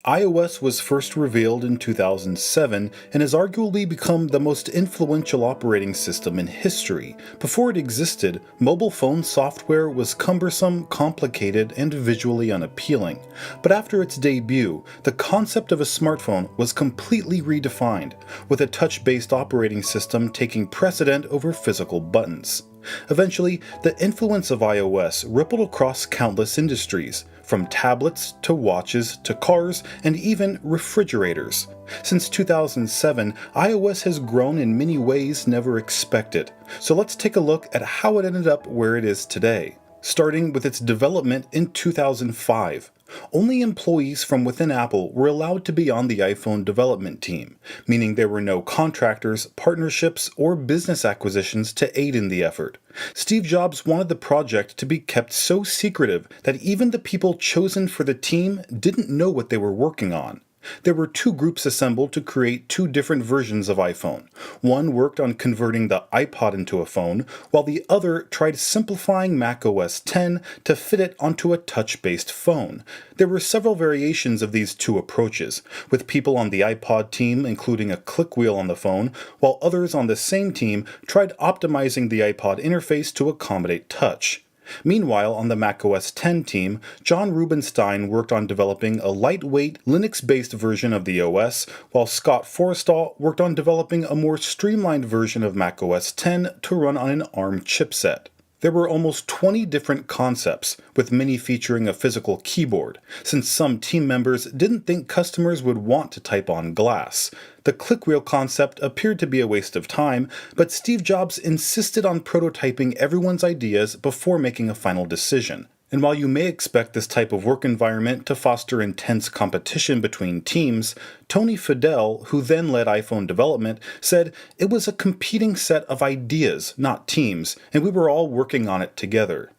iOS was first revealed in 2007 and has arguably become the most influential operating system in history. Before it existed, mobile phone software was cumbersome, complicated, and visually unappealing. But after its debut, the concept of a smartphone was completely redefined, with a touch-based operating system taking precedent over physical buttons. Eventually, the influence of iOS rippled across countless industries, from tablets to watches to cars and even refrigerators. Since 2007, iOS has grown in many ways never expected. So let's take a look at how it ended up where it is today. Starting with its development in 2005. Only employees from within Apple were allowed to be on the iPhone development team, meaning there were no contractors, partnerships, or business acquisitions to aid in the effort. Steve Jobs wanted the project to be kept so secretive that even the people chosen for the team didn't know what they were working on. There were two groups assembled to create two different versions of iPhone. One worked on converting the iPod into a phone, while the other tried simplifying macOS 10 to fit it onto a touch-based phone. There were several variations of these two approaches, with people on the iPod team including a click wheel on the phone, while others on the same team tried optimizing the iPod interface to accommodate touch. Meanwhile, on the macOS 10 team, John Rubinstein worked on developing a lightweight, Linux-based version of the OS, while Scott Forstall worked on developing a more streamlined version of macOS 10 to run on an ARM chipset. There were almost 20 different concepts, with many featuring a physical keyboard, since some team members didn't think customers would want to type on glass. The clickwheel concept appeared to be a waste of time, but Steve Jobs insisted on prototyping everyone's ideas before making a final decision. And while you may expect this type of work environment to foster intense competition between teams, Tony Fadell, who then led iPhone development, said it was a competing set of ideas, not teams, and we were all working on it together.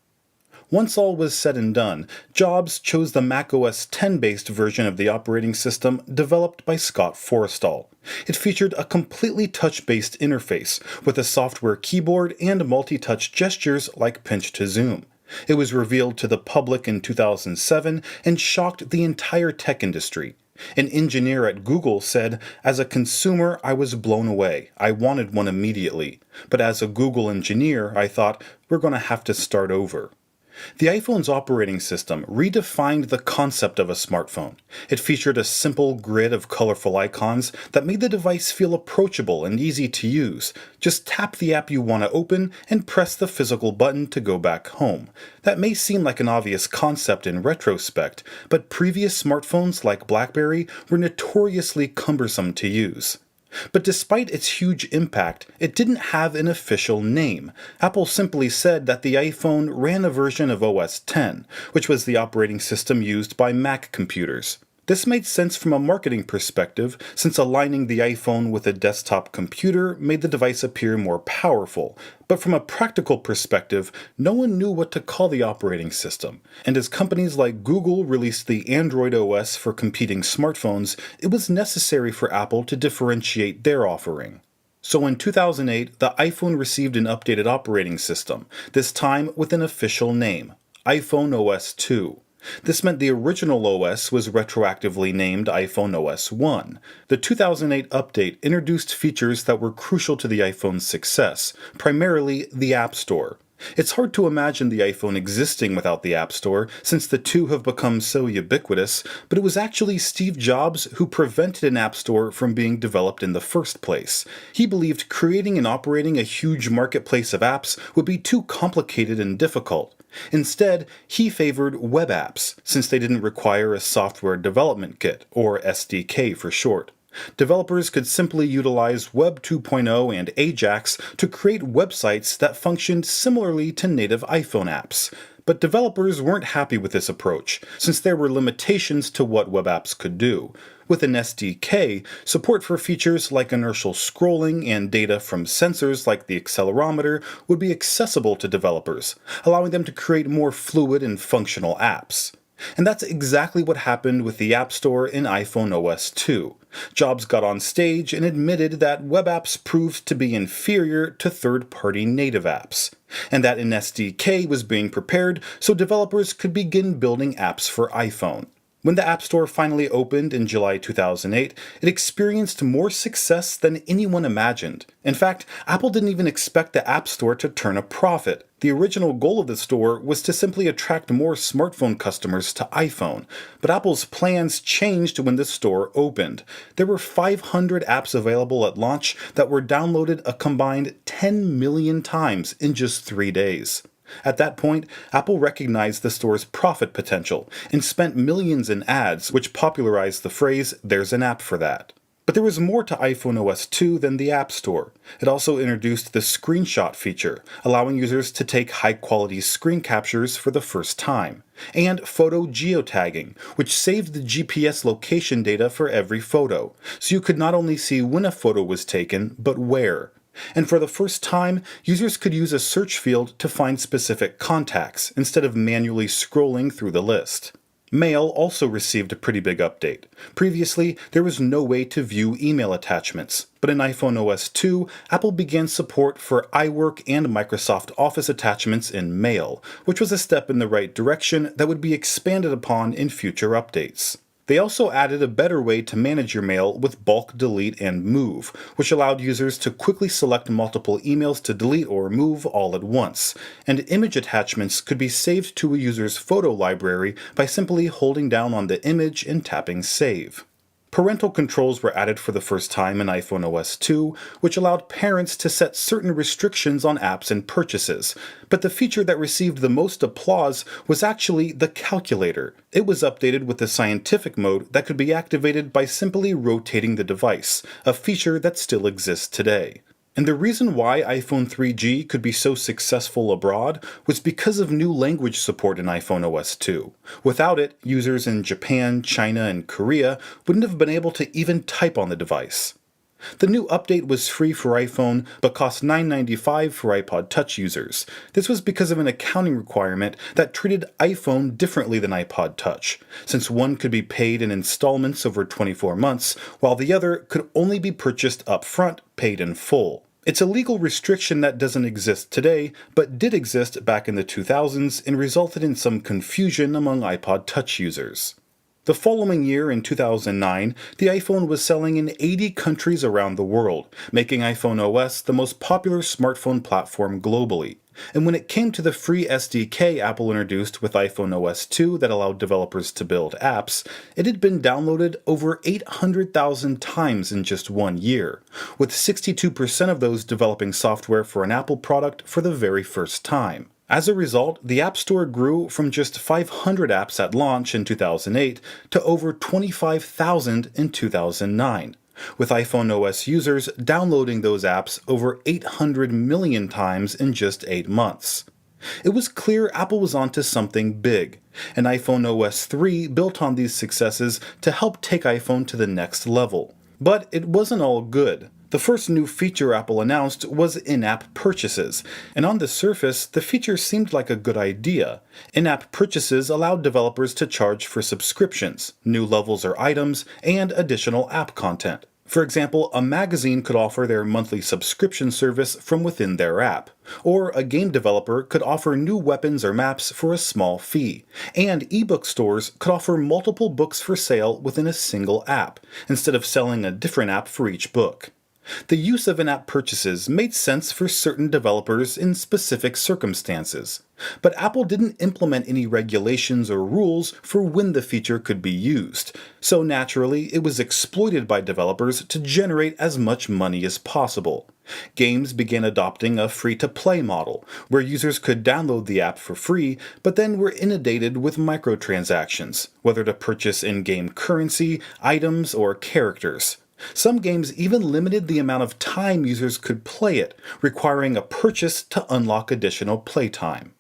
Once all was said and done, Jobs chose the macOS 10-based version of the operating system developed by Scott Forstall. It featured a completely touch-based interface, with a software keyboard and multi-touch gestures like pinch to zoom. It was revealed to the public in 2007 and shocked the entire tech industry. An engineer at Google said, "As a consumer, I was blown away. I wanted one immediately. But as a Google engineer, I thought, we're going to have to start over." The iPhone's operating system redefined the concept of a smartphone. It featured a simple grid of colorful icons that made the device feel approachable and easy to use. Just tap the app you want to open and press the physical button to go back home. That may seem like an obvious concept in retrospect, but previous smartphones like BlackBerry were notoriously cumbersome to use. But despite its huge impact, it didn't have an official name. Apple simply said that the iPhone ran a version of OS X, which was the operating system used by Mac computers. This made sense from a marketing perspective, since aligning the iPhone with a desktop computer made the device appear more powerful. But from a practical perspective, no one knew what to call the operating system, and as companies like Google released the Android OS for competing smartphones, it was necessary for Apple to differentiate their offering. So in 2008, the iPhone received an updated operating system, this time with an official name, iPhone OS 2. This meant the original OS was retroactively named iPhone OS 1. The 2008 update introduced features that were crucial to the iPhone's success, primarily the App Store. It's hard to imagine the iPhone existing without the App Store, since the two have become so ubiquitous, but it was actually Steve Jobs who prevented an App Store from being developed in the first place. He believed creating and operating a huge marketplace of apps would be too complicated and difficult. Instead, he favored web apps, since they didn't require a software development kit, or SDK for short. Developers could simply utilize Web 2.0 and Ajax to create websites that functioned similarly to native iPhone apps. But developers weren't happy with this approach, since there were limitations to what web apps could do. With an SDK, support for features like inertial scrolling and data from sensors like the accelerometer would be accessible to developers, allowing them to create more fluid and functional apps. And that's exactly what happened with the App Store in iPhone OS 2. Jobs got on stage and admitted that web apps proved to be inferior to third-party native apps, and that an SDK was being prepared so developers could begin building apps for iPhone. When the App Store finally opened in July 2008, it experienced more success than anyone imagined. In fact, Apple didn't even expect the App Store to turn a profit. The original goal of the store was to simply attract more smartphone customers to iPhone, but Apple's plans changed when the store opened. There were 500 apps available at launch that were downloaded a combined 10 million times in just 3 days. At that point, Apple recognized the store's profit potential and spent millions in ads, which popularized the phrase, "there's an app for that." But there was more to iPhone OS 2 than the App Store. It also introduced the screenshot feature, allowing users to take high-quality screen captures for the first time, and photo geotagging, which saved the GPS location data for every photo, so you could not only see when a photo was taken, but where. And for the first time, users could use a search field to find specific contacts instead of manually scrolling through the list. Mail also received a pretty big update. Previously, there was no way to view email attachments, but in iPhone OS 2, Apple began support for iWork and Microsoft Office attachments in Mail, which was a step in the right direction that would be expanded upon in future updates. They also added a better way to manage your mail with bulk delete and move, which allowed users to quickly select multiple emails to delete or move all at once, and image attachments could be saved to a user's photo library by simply holding down on the image and tapping Save. Parental controls were added for the first time in iPhone OS 2, which allowed parents to set certain restrictions on apps and purchases. But the feature that received the most applause was actually the calculator. It was updated with the scientific mode that could be activated by simply rotating the device, a feature that still exists today. And the reason why iPhone 3G could be so successful abroad was because of new language support in iPhone OS 2. Without it, users in Japan, China, and Korea wouldn't have been able to even type on the device. The new update was free for iPhone, but cost $9.95 for iPod Touch users. This was because of an accounting requirement that treated iPhone differently than iPod Touch, since one could be paid in installments over 24 months, while the other could only be purchased upfront, paid in full. It's a legal restriction that doesn't exist today, but did exist back in the 2000s and resulted in some confusion among iPod Touch users. The following year, in 2009, the iPhone was selling in 80 countries around the world, making iPhone OS the most popular smartphone platform globally. And when it came to the free SDK Apple introduced with iPhone OS 2 that allowed developers to build apps, it had been downloaded over 800,000 times in just 1 year, with 62% of those developing software for an Apple product for the very first time. As a result, the App Store grew from just 500 apps at launch in 2008 to over 25,000 in 2009, with iPhone OS users downloading those apps over 800 million times in just 8 months. It was clear Apple was onto something big, and iPhone OS 3 built on these successes to help take iPhone to the next level. But it wasn't all good. The first new feature Apple announced was in-app purchases, and on the surface, the feature seemed like a good idea. In-app purchases allowed developers to charge for subscriptions, new levels or items, and additional app content. For example, a magazine could offer their monthly subscription service from within their app, or a game developer could offer new weapons or maps for a small fee, and ebook stores could offer multiple books for sale within a single app, instead of selling a different app for each book. The use of in-app purchases made sense for certain developers in specific circumstances, but Apple didn't implement any regulations or rules for when the feature could be used, so naturally it was exploited by developers to generate as much money as possible. Games began adopting a free-to-play model, where users could download the app for free, but then were inundated with microtransactions, whether to purchase in-game currency, items, or characters. Some games even limited the amount of time users could play it, requiring a purchase to unlock additional playtime.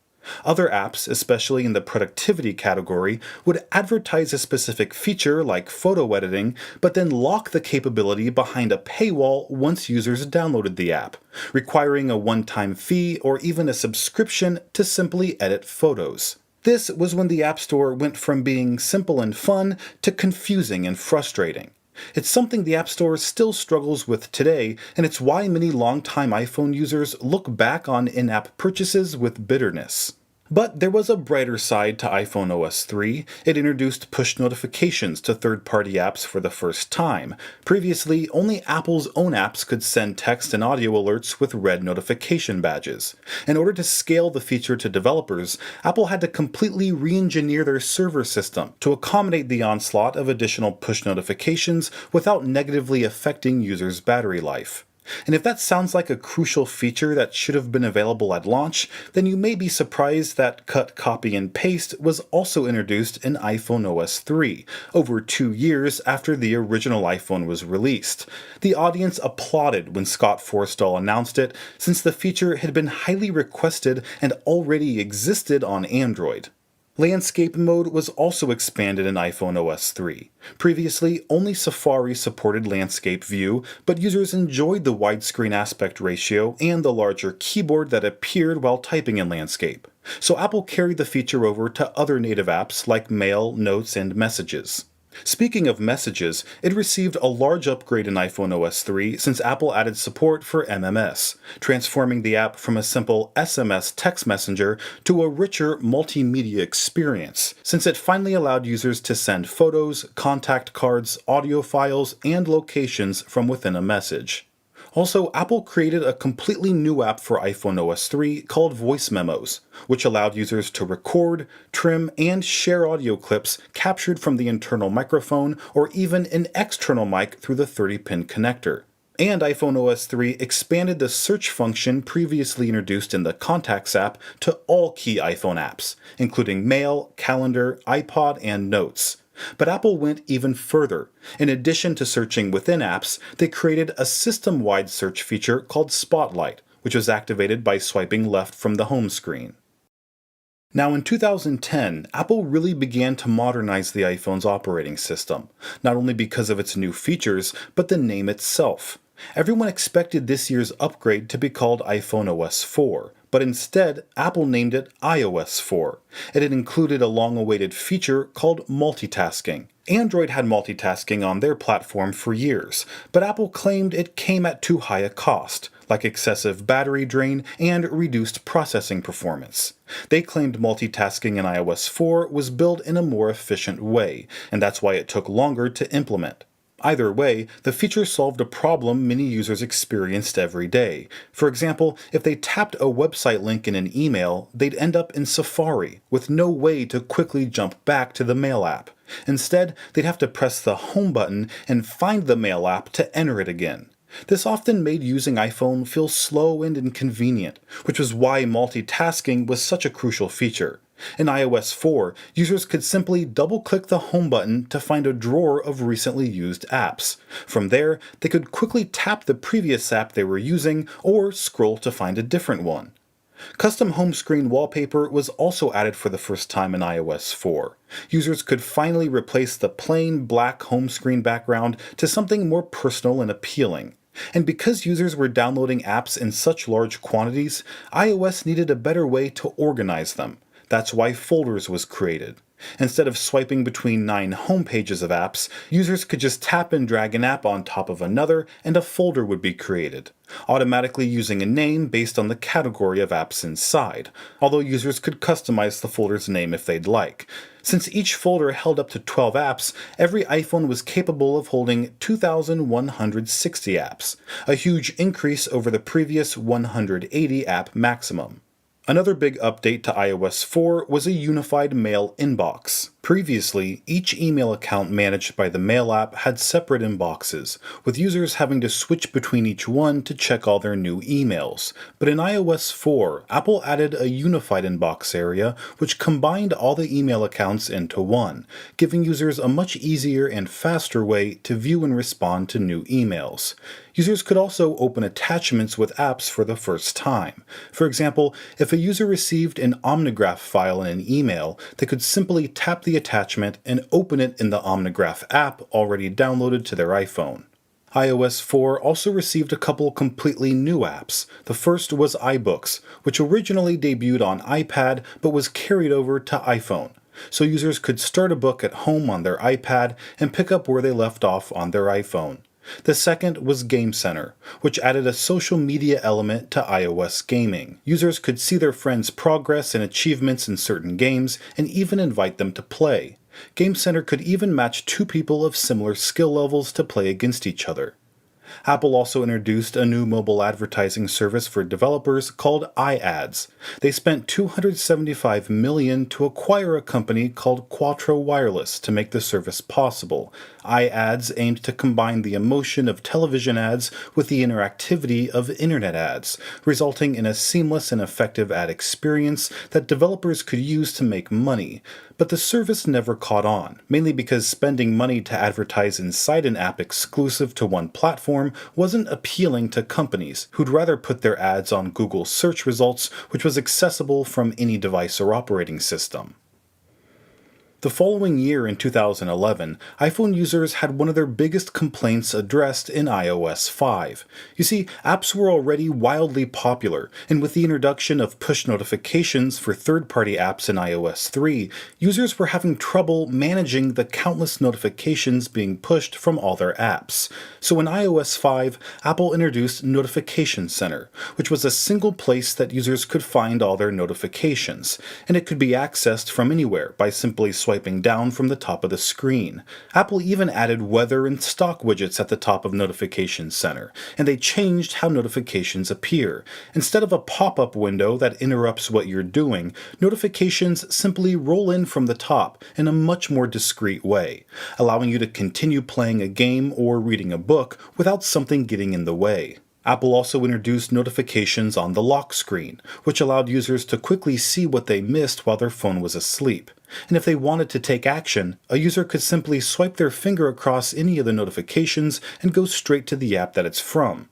Other apps, especially in the productivity category, would advertise a specific feature like photo editing, but then lock the capability behind a paywall once users downloaded the app, requiring a one-time fee or even a subscription to simply edit photos. This was when the App Store went from being simple and fun to confusing and frustrating. It's something the App Store still struggles with today, and it's why many longtime iPhone users look back on in-app purchases with bitterness. But there was a brighter side to iPhone OS 3. It introduced push notifications to third-party apps for the first time. Previously, only Apple's own apps could send text and audio alerts with red notification badges. In order to scale the feature to developers, Apple had to completely re-engineer their server system to accommodate the onslaught of additional push notifications without negatively affecting users' battery life. And if that sounds like a crucial feature that should have been available at launch, then you may be surprised that cut, copy, and paste was also introduced in iPhone OS 3, over 2 years after the original iPhone was released. The audience applauded when Scott Forstall announced it, since the feature had been highly requested and already existed on Android. Landscape mode was also expanded in iPhone OS 3. Previously, only Safari supported landscape view, but users enjoyed the widescreen aspect ratio and the larger keyboard that appeared while typing in landscape. So Apple carried the feature over to other native apps like Mail, Notes, and Messages. Speaking of messages, it received a large upgrade in iPhone OS 3 since Apple added support for MMS, transforming the app from a simple SMS text messenger to a richer multimedia experience, since it finally allowed users to send photos, contact cards, audio files, and locations from within a message. Also, Apple created a completely new app for iPhone OS 3 called Voice Memos, which allowed users to record, trim, and share audio clips captured from the internal microphone or even an external mic through the 30-pin connector. And iPhone OS 3 expanded the search function previously introduced in the Contacts app to all key iPhone apps, including Mail, Calendar, iPod, and Notes. But Apple went even further. In addition to searching within apps, they created a system-wide search feature called Spotlight, which was activated by swiping left from the home screen. Now in 2010, Apple really began to modernize the iPhone's operating system, not only because of its new features, but the name itself. Everyone expected this year's upgrade to be called iPhone OS 4, but instead, Apple named it iOS 4. It had included a long-awaited feature called multitasking. Android had multitasking on their platform for years, but Apple claimed it came at too high a cost, like excessive battery drain and reduced processing performance. They claimed multitasking in iOS 4 was built in a more efficient way, and that's why it took longer to implement. Either way, the feature solved a problem many users experienced every day. For example, if they tapped a website link in an email, they'd end up in Safari, with no way to quickly jump back to the Mail app. Instead, they'd have to press the Home button and find the Mail app to enter it again. This often made using iPhone feel slow and inconvenient, which was why multitasking was such a crucial feature. In iOS 4, users could simply double-click the Home button to find a drawer of recently used apps. From there, they could quickly tap the previous app they were using or scroll to find a different one. Custom home screen wallpaper was also added for the first time in iOS 4. Users could finally replace the plain black home screen background to something more personal and appealing. And because users were downloading apps in such large quantities, iOS needed a better way to organize them. That's why Folders was created. Instead of swiping between 9 home pages of apps, users could just tap and drag an app on top of another and a folder would be created, automatically using a name based on the category of apps inside, although users could customize the folder's name if they'd like. Since each folder held up to 12 apps, every iPhone was capable of holding 2,160 apps, a huge increase over the previous 180 app maximum. Another big update to iOS 4 was a unified Mail inbox. Previously, each email account managed by the Mail app had separate inboxes, with users having to switch between each one to check all their new emails. But in iOS 4, Apple added a unified inbox area which combined all the email accounts into one, giving users a much easier and faster way to view and respond to new emails. Users could also open attachments with apps for the first time. For example, if a user received an Omnigraph file in an email, they could simply tap the attachment and open it in the Omnigraph app already downloaded to their iPhone. iOS 4 also received a couple completely new apps. The first was iBooks, which originally debuted on iPad but was carried over to iPhone, so users could start a book at home on their iPad and pick up where they left off on their iPhone. The second was Game Center, which added a social media element to iOS gaming. Users could see their friends' progress and achievements in certain games and even invite them to play. Game Center could even match two people of similar skill levels to play against each other. Apple also introduced a new mobile advertising service for developers called iAds. They spent $275 million to acquire a company called Quattro Wireless to make the service possible. iAds aimed to combine the emotion of television ads with the interactivity of internet ads, resulting in a seamless and effective ad experience that developers could use to make money. But the service never caught on, mainly because spending money to advertise inside an app exclusive to one platform wasn't appealing to companies who'd rather put their ads on Google search results, which was accessible from any device or operating system. The following year, in 2011, iPhone users had one of their biggest complaints addressed in iOS 5. You see, apps were already wildly popular, and with the introduction of push notifications for third-party apps in iOS 3, users were having trouble managing the countless notifications being pushed from all their apps. So in iOS 5, Apple introduced Notification Center, which was a single place that users could find all their notifications, and it could be accessed from anywhere by simply swiping down from the top of the screen. Apple even added weather and stock widgets at the top of Notification Center, and they changed how notifications appear. Instead of a pop-up window that interrupts what you're doing, notifications simply roll in from the top in a much more discreet way, allowing you to continue playing a game or reading a book without something getting in the way. Apple also introduced notifications on the lock screen, which allowed users to quickly see what they missed while their phone was asleep. And if they wanted to take action, a user could simply swipe their finger across any of the notifications and go straight to the app that it's from.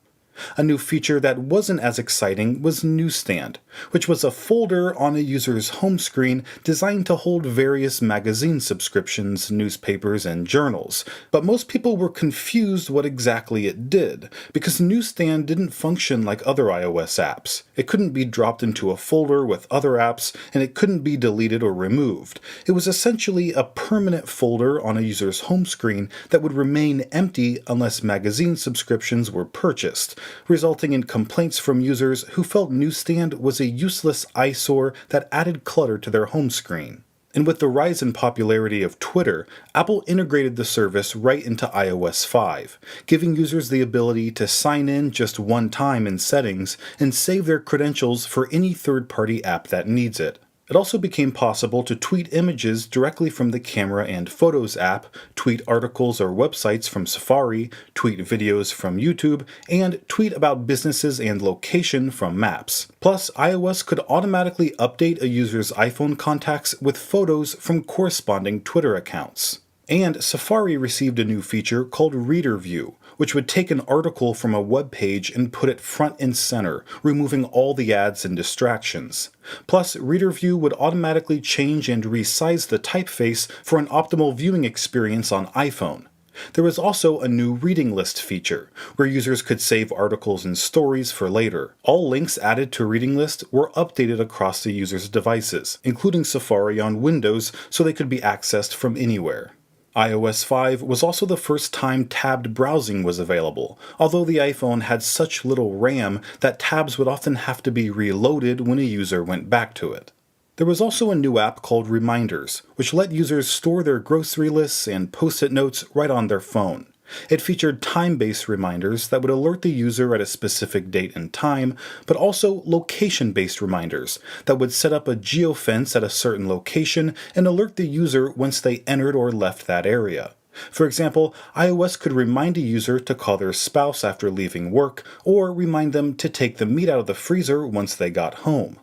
A new feature that wasn't as exciting was Newsstand, which was a folder on a user's home screen designed to hold various magazine subscriptions, newspapers, and journals. But most people were confused what exactly it did, because Newsstand didn't function like other iOS apps. It couldn't be dropped into a folder with other apps, and it couldn't be deleted or removed. It was essentially a permanent folder on a user's home screen that would remain empty unless magazine subscriptions were purchased, resulting in complaints from users who felt Newsstand was a useless eyesore that added clutter to their home screen. And with the rise in popularity of Twitter, Apple integrated the service right into iOS 5, giving users the ability to sign in just one time in settings and save their credentials for any third-party app that needs it. It also became possible to tweet images directly from the Camera and Photos app, tweet articles or websites from Safari, tweet videos from YouTube, and tweet about businesses and location from Maps. Plus, iOS could automatically update a user's iPhone contacts with photos from corresponding Twitter accounts. And Safari received a new feature called Reader View, which would take an article from a web page and put it front and center, removing all the ads and distractions. Plus, Reader View would automatically change and resize the typeface for an optimal viewing experience on iPhone. There was also a new reading list feature, where users could save articles and stories for later. All links added to reading list were updated across the user's devices, including Safari on Windows, so they could be accessed from anywhere. iOS 5 was also the first time tabbed browsing was available, although the iPhone had such little RAM that tabs would often have to be reloaded when a user went back to it. There was also a new app called Reminders, which let users store their grocery lists and post-it notes right on their phone. It featured time-based reminders that would alert the user at a specific date and time, but also location-based reminders that would set up a geofence at a certain location and alert the user once they entered or left that area. For example, iOS could remind a user to call their spouse after leaving work, or remind them to take the meat out of the freezer once they got home.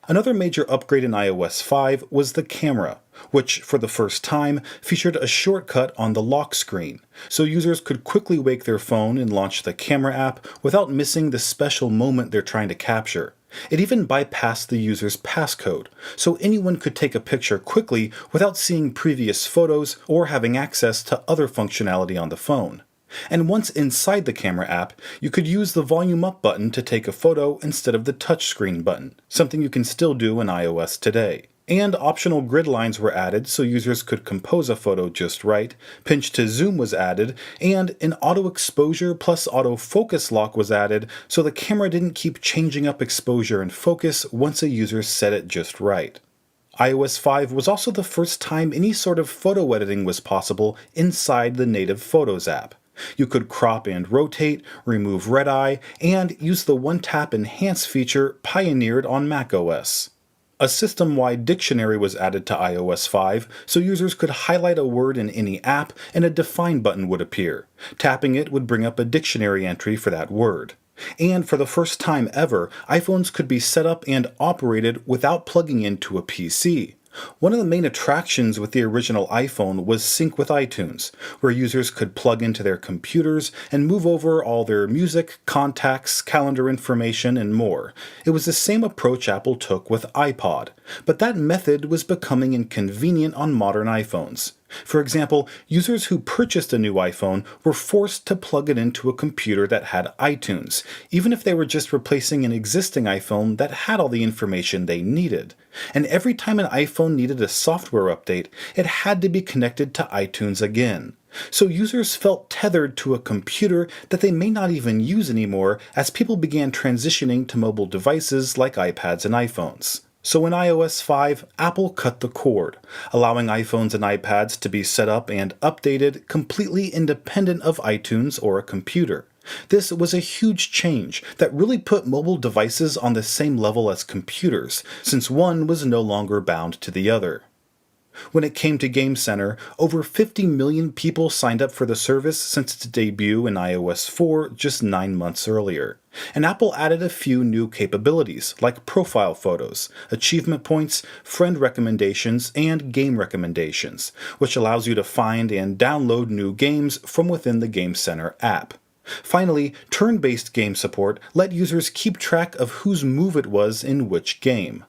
Another major upgrade in iOS 5 was the camera, which, for the first time, featured a shortcut on the lock screen, so users could quickly wake their phone and launch the camera app without missing the special moment they're trying to capture. It even bypassed the user's passcode, so anyone could take a picture quickly without seeing previous photos or having access to other functionality on the phone. And once inside the camera app, you could use the volume up button to take a photo instead of the touchscreen button, something you can still do in iOS today. And optional grid lines were added so users could compose a photo just right, pinch to zoom was added, and an auto exposure plus auto focus lock was added so the camera didn't keep changing up exposure and focus once a user set it just right. iOS 5 was also the first time any sort of photo editing was possible inside the native Photos app. You could crop and rotate, remove red eye, and use the one-tap enhance feature pioneered on macOS. A system-wide dictionary was added to iOS 5, so users could highlight a word in any app and a define button would appear. Tapping it would bring up a dictionary entry for that word. And for the first time ever, iPhones could be set up and operated without plugging into a PC. One of the main attractions with the original iPhone was Sync with iTunes, where users could plug into their computers and move over all their music, contacts, calendar information, and more. It was the same approach Apple took with iPod, but that method was becoming inconvenient on modern iPhones. For example, users who purchased a new iPhone were forced to plug it into a computer that had iTunes, even if they were just replacing an existing iPhone that had all the information they needed. And every time an iPhone needed a software update, it had to be connected to iTunes again. So users felt tethered to a computer that they may not even use anymore as people began transitioning to mobile devices like iPads and iPhones. So in iOS 5, Apple cut the cord, allowing iPhones and iPads to be set up and updated completely independent of iTunes or a computer. This was a huge change that really put mobile devices on the same level as computers, since one was no longer bound to the other. When it came to Game Center, over 50 million people signed up for the service since its debut in iOS 4 just 9 months earlier. And Apple added a few new capabilities, like profile photos, achievement points, friend recommendations, and game recommendations, which allows you to find and download new games from within the Game Center app. Finally, turn-based game support let users keep track of whose move it was in which game.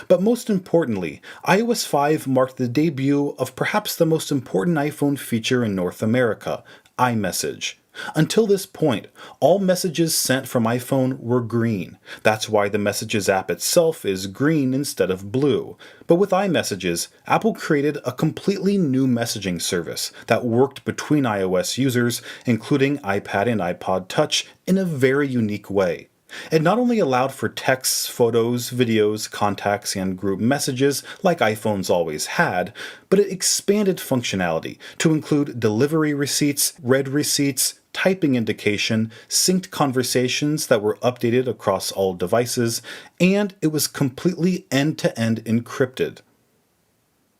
But most importantly, iOS 5 marked the debut of perhaps the most important iPhone feature in North America, iMessage. Until this point, all messages sent from iPhone were green. That's why the Messages app itself is green instead of blue. But with iMessages, Apple created a completely new messaging service that worked between iOS users, including iPad and iPod Touch, in a very unique way. It not only allowed for texts, photos, videos, contacts, and group messages like iPhones always had, but it expanded functionality to include delivery receipts, read receipts, typing indication, synced conversations that were updated across all devices, and it was completely end-to-end encrypted.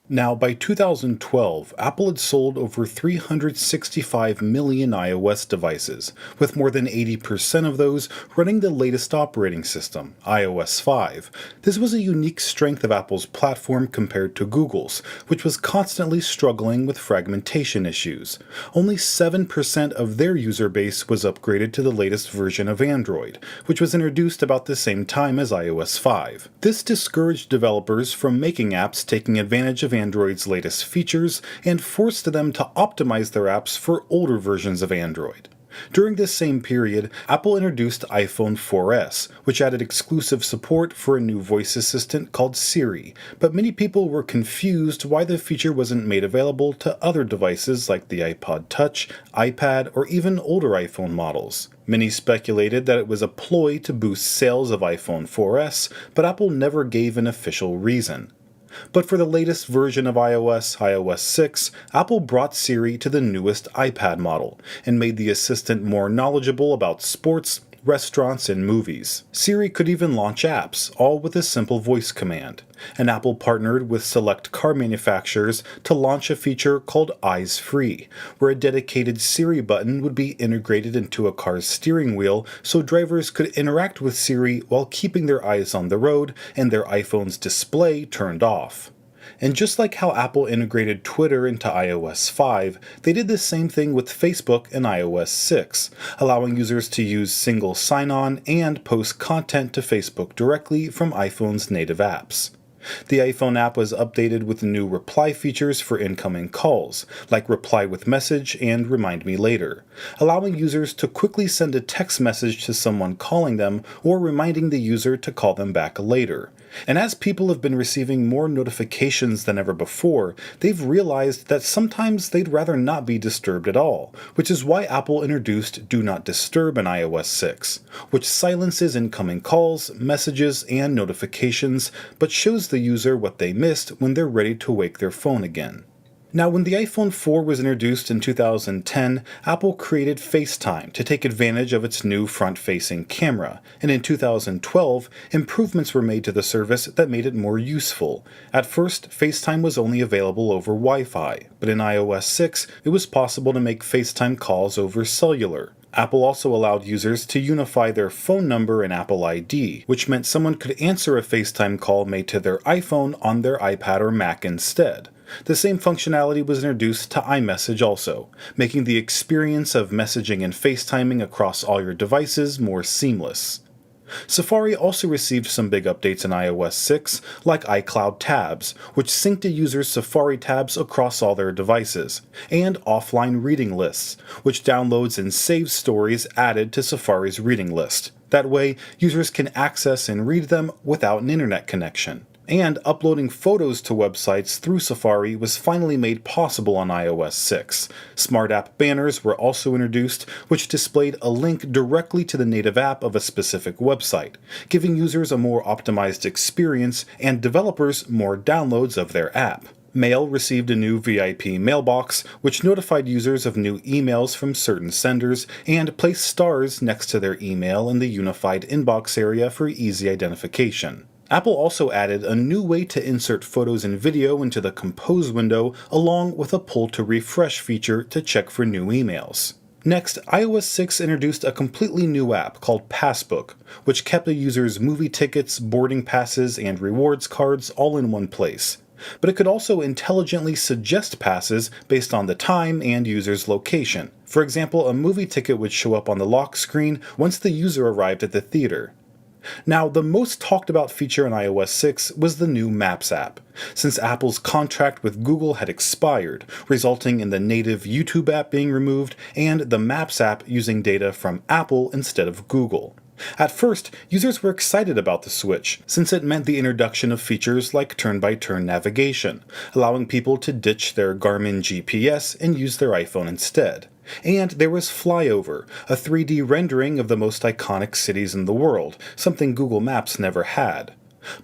Now, by 2012, Apple had sold over 365 million iOS devices, with more than 80% of those running the latest operating system, iOS 5. This was a unique strength of Apple's platform compared to Google's, which was constantly struggling with fragmentation issues. Only 7% of their user base was upgraded to the latest version of Android, which was introduced about the same time as iOS 5. This discouraged developers from making apps taking advantage of Android's latest features and forced them to optimize their apps for older versions of Android. During this same period, Apple introduced iPhone 4S, which added exclusive support for a new voice assistant called Siri, but many people were confused why the feature wasn't made available to other devices like the iPod Touch, iPad, or even older iPhone models. Many speculated that it was a ploy to boost sales of iPhone 4S, but Apple never gave an official reason. But for the latest version of iOS, iOS 6, Apple brought Siri to the newest iPad model and made the assistant more knowledgeable about sports, restaurants, and movies. Siri could even launch apps, all with a simple voice command. And Apple partnered with select car manufacturers to launch a feature called Eyes Free, where a dedicated Siri button would be integrated into a car's steering wheel so drivers could interact with Siri while keeping their eyes on the road and their iPhone's display turned off. And just like how Apple integrated Twitter into iOS 5, they did the same thing with Facebook in iOS 6, allowing users to use single sign-on and post content to Facebook directly from iPhone's native apps. The iPhone app was updated with new reply features for incoming calls, like Reply with Message and Remind Me Later, allowing users to quickly send a text message to someone calling them or reminding the user to call them back later. And as people have been receiving more notifications than ever before, they've realized that sometimes they'd rather not be disturbed at all, which is why Apple introduced Do Not Disturb in iOS 6, which silences incoming calls, messages, and notifications, but shows the user what they missed when they're ready to wake their phone again. Now, when the iPhone 4 was introduced in 2010, Apple created FaceTime to take advantage of its new front-facing camera, and in 2012, improvements were made to the service that made it more useful. At first, FaceTime was only available over Wi-Fi, but in iOS 6, it was possible to make FaceTime calls over cellular. Apple also allowed users to unify their phone number and Apple ID, which meant someone could answer a FaceTime call made to their iPhone on their iPad or Mac instead. The same functionality was introduced to iMessage also, making the experience of messaging and FaceTiming across all your devices more seamless. Safari also received some big updates in iOS 6, like iCloud Tabs, which synced a user's Safari tabs across all their devices, and offline reading lists, which downloads and saves stories added to Safari's reading list. That way, users can access and read them without an internet connection. And uploading photos to websites through Safari was finally made possible on iOS 6. Smart App Banners were also introduced, which displayed a link directly to the native app of a specific website, giving users a more optimized experience and developers more downloads of their app. Mail received a new VIP mailbox, which notified users of new emails from certain senders and placed stars next to their email in the unified inbox area for easy identification. Apple also added a new way to insert photos and video into the Compose window, along with a pull to refresh feature to check for new emails. Next, iOS 6 introduced a completely new app called Passbook, which kept a user's movie tickets, boarding passes, and rewards cards all in one place. But it could also intelligently suggest passes based on the time and user's location. For example, a movie ticket would show up on the lock screen once the user arrived at the theater. Now, the most talked about feature in iOS 6 was the new Maps app, since Apple's contract with Google had expired, resulting in the native YouTube app being removed and the Maps app using data from Apple instead of Google. At first, users were excited about the switch, since it meant the introduction of features like turn-by-turn navigation, allowing people to ditch their Garmin GPS and use their iPhone instead. And there was Flyover, a 3D rendering of the most iconic cities in the world, something Google Maps never had.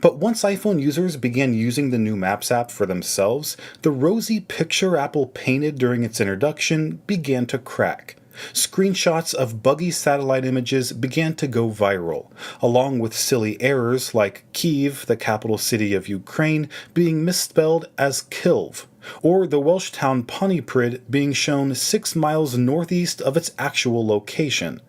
But once iPhone users began using the new Maps app for themselves, the rosy picture Apple painted during its introduction began to crack. Screenshots of buggy satellite images began to go viral, along with silly errors like Kyiv, the capital city of Ukraine, being misspelled as Kilv, or the Welsh town Pontypridd being shown 6 miles northeast of its actual location.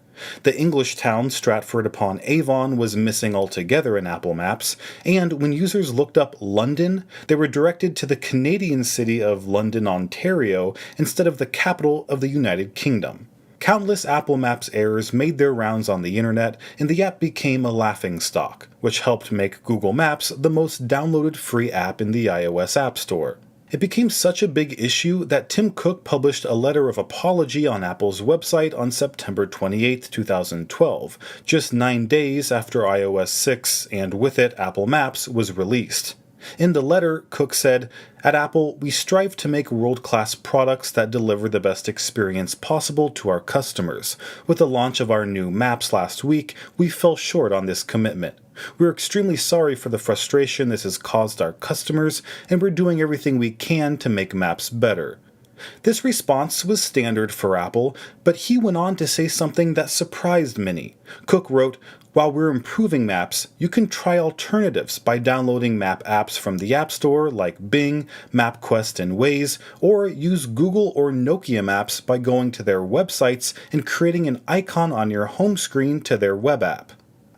The English town Stratford-upon-Avon was missing altogether in Apple Maps, and when users looked up London, they were directed to the Canadian city of London, Ontario, instead of the capital of the United Kingdom. Countless Apple Maps errors made their rounds on the internet, and the app became a laughingstock, which helped make Google Maps the most downloaded free app in the iOS App Store. It became such a big issue that Tim Cook published a letter of apology on Apple's website on September 28, 2012, just 9 days after iOS 6 and with it Apple Maps was released. In the letter, Cook said, "At Apple, we strive to make world-class products that deliver the best experience possible to our customers. With the launch of our new Maps last week, we fell short on this commitment. We're extremely sorry for the frustration this has caused our customers, and we're doing everything we can to make Maps better." This response was standard for Apple, but he went on to say something that surprised many. Cook wrote, "While we're improving Maps, you can try alternatives by downloading map apps from the App Store like Bing, MapQuest, and Waze, or use Google or Nokia Maps by going to their websites and creating an icon on your home screen to their web app."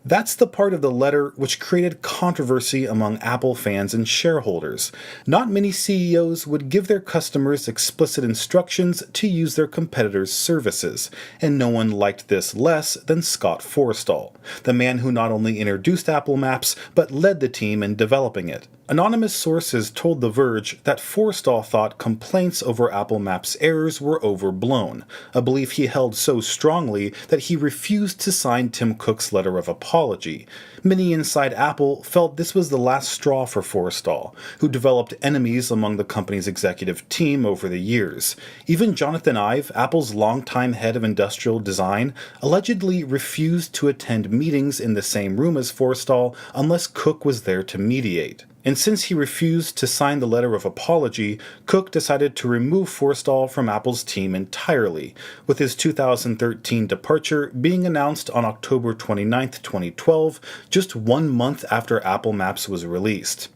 That's the part of the letter which created controversy among Apple fans and shareholders. Not many CEOs would give their customers explicit instructions to use their competitors' services, and no one liked this less than Scott Forstall, the man who not only introduced Apple Maps, but led the team in developing it. Anonymous sources told The Verge that Forstall thought complaints over Apple Maps errors were overblown, a belief he held so strongly that he refused to sign Tim Cook's letter of apology. Many inside Apple felt this was the last straw for Forstall, who developed enemies among the company's executive team over the years. Even Jonathan Ive, Apple's longtime head of industrial design, allegedly refused to attend meetings in the same room as Forstall unless Cook was there to mediate. And since he refused to sign the letter of apology, Cook decided to remove Forstall from Apple's team entirely, with his 2013 departure being announced on October 29, 2012, just 1 month after Apple Maps was released.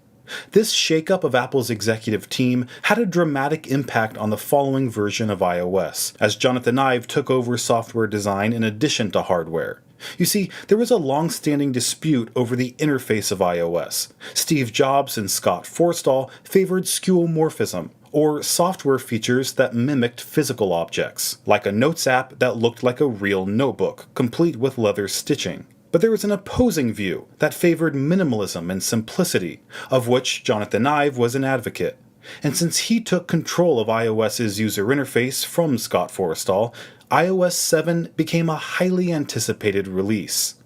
This shakeup of Apple's executive team had a dramatic impact on the following version of iOS, as Jonathan Ive took over software design in addition to hardware. You see, there was a long-standing dispute over the interface of iOS. Steve Jobs and Scott Forstall favored skeuomorphism, or software features that mimicked physical objects, like a Notes app that looked like a real notebook, complete with leather stitching. But there was an opposing view that favored minimalism and simplicity, of which Jonathan Ive was an advocate. And since he took control of iOS's user interface from Scott Forstall, iOS 7 became a highly anticipated release.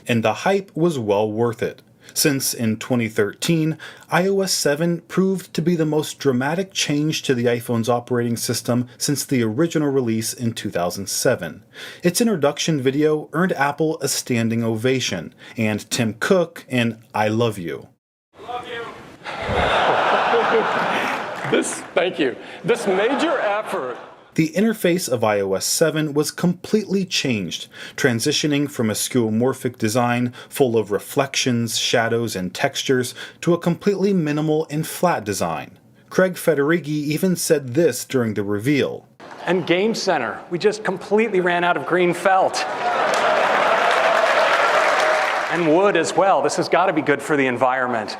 And the hype was well worth it, since in 2013, iOS 7 proved to be the most dramatic change to the iPhone's operating system since the original release in 2007. Its introduction video earned Apple a standing ovation, and Tim Cook an I love you. Love you. Thank you. This major effort. The interface of iOS 7 was completely changed, transitioning from a skeuomorphic design full of reflections, shadows, and textures to a completely minimal and flat design. Craig Federighi even said this during the reveal. And Game Center, we just completely ran out of green felt. And wood as well. This has got to be good for the environment.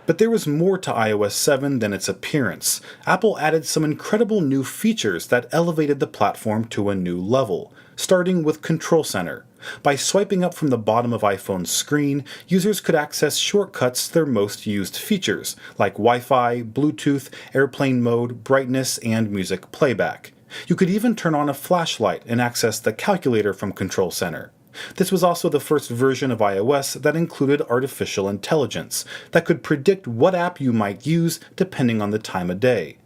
But there was more to iOS 7 than its appearance. Apple added some incredible new features that elevated the platform to a new level, starting with Control Center. By swiping up from the bottom of iPhone's screen, users could access shortcuts to their most used features, like Wi-Fi, Bluetooth, airplane mode, brightness, and music playback. You could even turn on a flashlight and access the calculator from Control Center. This was also the first version of iOS that included artificial intelligence, that could predict what app you might use depending on the time of day.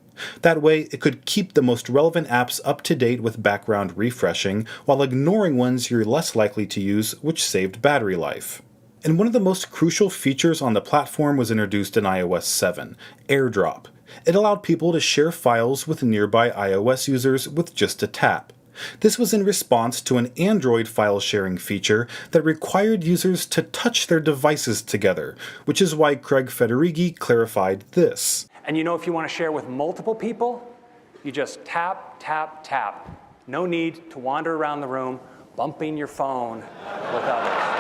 That way, it could keep the most relevant apps up to date with background refreshing, while ignoring ones you're less likely to use, which saved battery life. And one of the most crucial features on the platform was introduced in iOS 7, AirDrop. It allowed people to share files with nearby iOS users with just a tap. This was in response to an Android file sharing feature that required users to touch their devices together, which is why Craig Federighi clarified this. And you know, if you want to share with multiple people, you just tap, tap, tap. No need to wander around the room bumping your phone with others.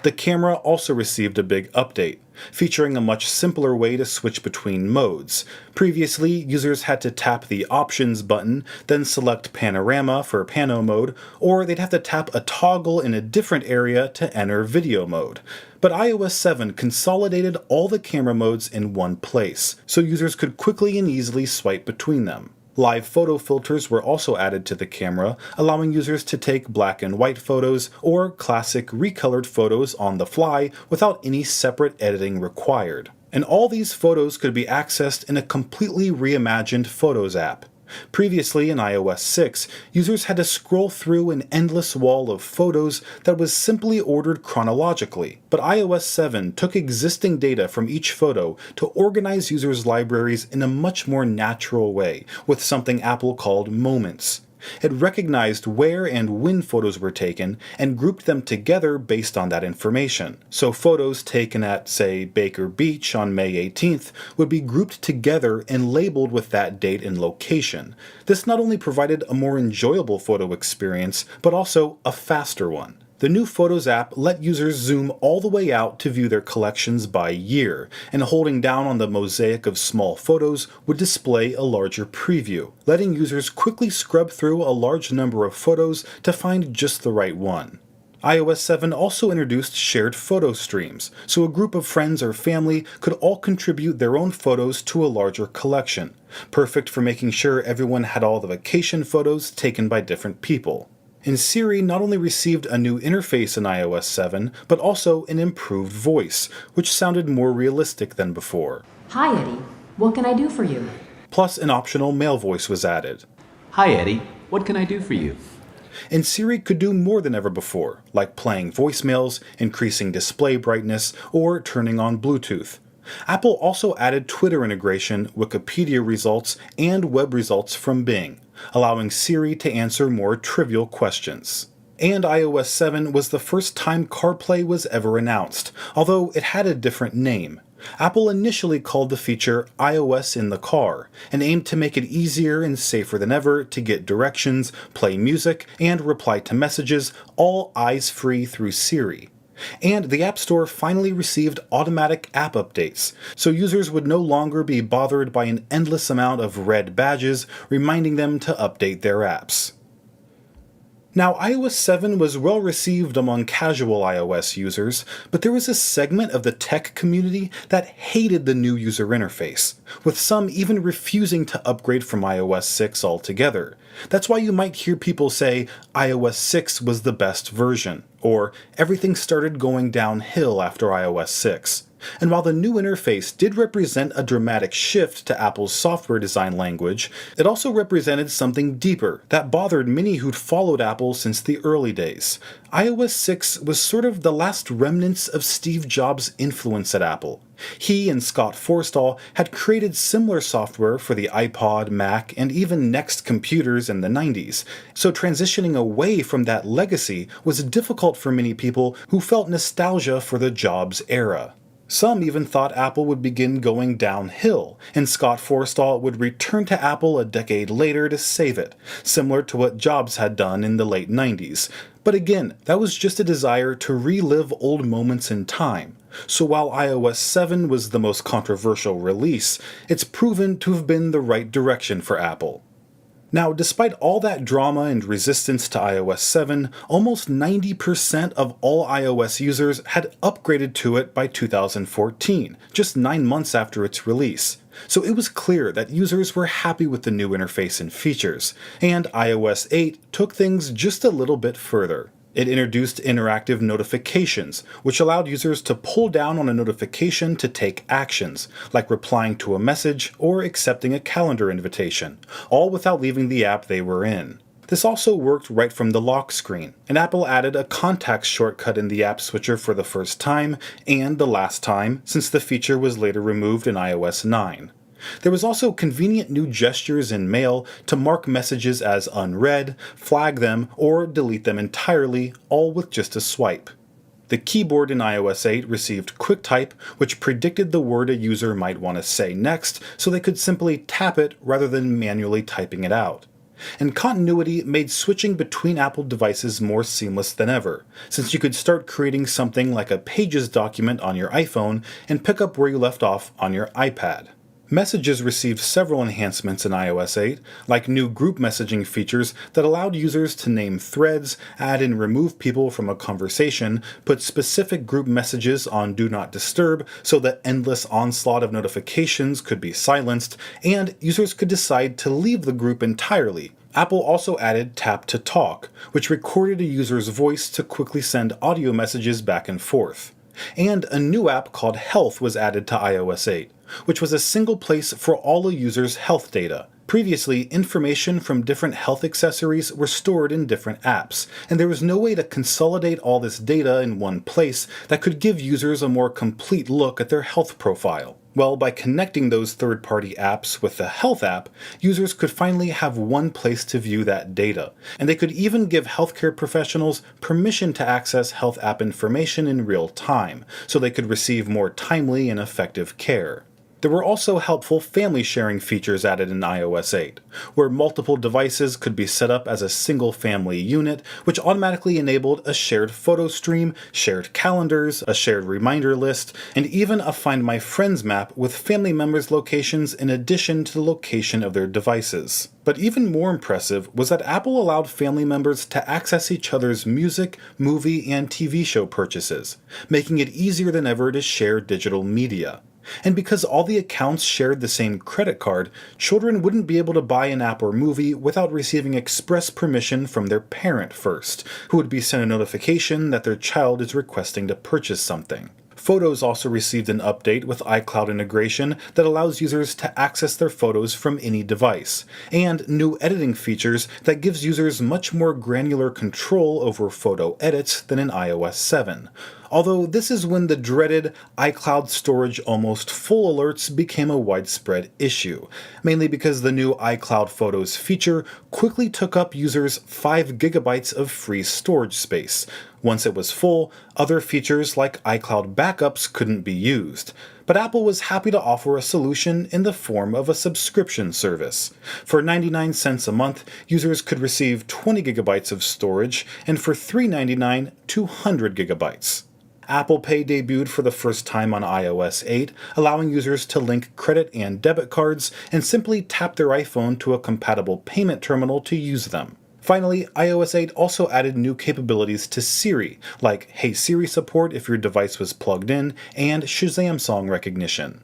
The camera also received a big update, featuring a much simpler way to switch between modes. Previously, users had to tap the Options button, then select Panorama for Pano mode, or they'd have to tap a toggle in a different area to enter Video mode. But iOS 7 consolidated all the camera modes in one place, so users could quickly and easily swipe between them. Live photo filters were also added to the camera, allowing users to take black and white photos or classic recolored photos on the fly without any separate editing required. And all these photos could be accessed in a completely reimagined Photos app. Previously in iOS 6, users had to scroll through an endless wall of photos that was simply ordered chronologically, but iOS 7 took existing data from each photo to organize users' libraries in a much more natural way, with something Apple called Moments. It recognized where and when photos were taken and grouped them together based on that information. So photos taken at, say, Baker Beach on May 18th would be grouped together and labeled with that date and location. This not only provided a more enjoyable photo experience, but also a faster one. The new Photos app let users zoom all the way out to view their collections by year, and holding down on the mosaic of small photos would display a larger preview, letting users quickly scrub through a large number of photos to find just the right one. iOS 7 also introduced shared photo streams, so a group of friends or family could all contribute their own photos to a larger collection, perfect for making sure everyone had all the vacation photos taken by different people. And Siri not only received a new interface in iOS 7, but also an improved voice, which sounded more realistic than before. Hi, Eddie. What can I do for you? Plus, an optional male voice was added. Hi, Eddie. What can I do for you? And Siri could do more than ever before, like playing voicemails, increasing display brightness, or turning on Bluetooth. Apple also added Twitter integration, Wikipedia results, and web results from Bing, allowing Siri to answer more trivial questions. And iOS 7 was the first time CarPlay was ever announced, although it had a different name. Apple initially called the feature iOS in the car, and aimed to make it easier and safer than ever to get directions, play music, and reply to messages, all eyes-free through Siri. And the App Store finally received automatic app updates, so users would no longer be bothered by an endless amount of red badges reminding them to update their apps. Now, iOS 7 was well received among casual iOS users, but there was a segment of the tech community that hated the new user interface, with some even refusing to upgrade from iOS 6 altogether. That's why you might hear people say iOS 6 was the best version, or everything started going downhill after iOS 6. And while the new interface did represent a dramatic shift to Apple's software design language, it also represented something deeper that bothered many who'd followed Apple since the early days. iOS 6 was sort of the last remnants of Steve Jobs' influence at Apple. He and Scott Forstall had created similar software for the iPod, Mac, and even Next computers in the 90s, so transitioning away from that legacy was difficult for many people who felt nostalgia for the Jobs era. Some even thought Apple would begin going downhill, and Scott Forstall would return to Apple a decade later to save it, similar to what Jobs had done in the late 90s. But again, that was just a desire to relive old moments in time. So while iOS 7 was the most controversial release, it's proven to have been the right direction for Apple. Now, despite all that drama and resistance to iOS 7, almost 90% of all iOS users had upgraded to it by 2014, just 9 months after its release. So it was clear that users were happy with the new interface and features, and iOS 8 took things just a little bit further. It introduced interactive notifications, which allowed users to pull down on a notification to take actions, like replying to a message or accepting a calendar invitation, all without leaving the app they were in. This also worked right from the lock screen, and Apple added a contacts shortcut in the app switcher for the first time and the last time, since the feature was later removed in iOS 9. There was also convenient new gestures in Mail to mark messages as unread, flag them, or delete them entirely, all with just a swipe. The keyboard in iOS 8 received QuickType, which predicted the word a user might want to say next, so they could simply tap it rather than manually typing it out. And continuity made switching between Apple devices more seamless than ever, since you could start creating something like a Pages document on your iPhone and pick up where you left off on your iPad. Messages received several enhancements in iOS 8, like new group messaging features that allowed users to name threads, add and remove people from a conversation, put specific group messages on Do Not Disturb so that endless onslaught of notifications could be silenced, and users could decide to leave the group entirely. Apple also added Tap to Talk, which recorded a user's voice to quickly send audio messages back and forth. And a new app called Health was added to iOS 8, which was a single place for all a user's health data. Previously, information from different health accessories were stored in different apps, and there was no way to consolidate all this data in one place that could give users a more complete look at their health profile. Well, by connecting those third-party apps with the Health app, users could finally have one place to view that data, and they could even give healthcare professionals permission to access health app information in real time, so they could receive more timely and effective care. There were also helpful family sharing features added in iOS 8, where multiple devices could be set up as a single family unit, which automatically enabled a shared photo stream, shared calendars, a shared reminder list, and even a Find My Friends map with family members' locations in addition to the location of their devices. But even more impressive was that Apple allowed family members to access each other's music, movie, and TV show purchases, making it easier than ever to share digital media. And because all the accounts shared the same credit card, children wouldn't be able to buy an app or movie without receiving express permission from their parent first, who would be sent a notification that their child is requesting to purchase something. Photos also received an update with iCloud integration that allows users to access their photos from any device, and new editing features that gives users much more granular control over photo edits than in iOS 7. Although this is when the dreaded iCloud storage almost full alerts became a widespread issue, mainly because the new iCloud Photos feature quickly took up users 5 gigabytes of free storage space. Once it was full, other features like iCloud backups couldn't be used. But Apple was happy to offer a solution in the form of a subscription service. For 99 cents a month, users could receive 20 gigabytes of storage, and for $3.99, 200 gigabytes. Apple Pay debuted for the first time on iOS 8, allowing users to link credit and debit cards and simply tap their iPhone to a compatible payment terminal to use them. Finally, iOS 8 also added new capabilities to Siri, like Hey Siri support if your device was plugged in, and Shazam song recognition.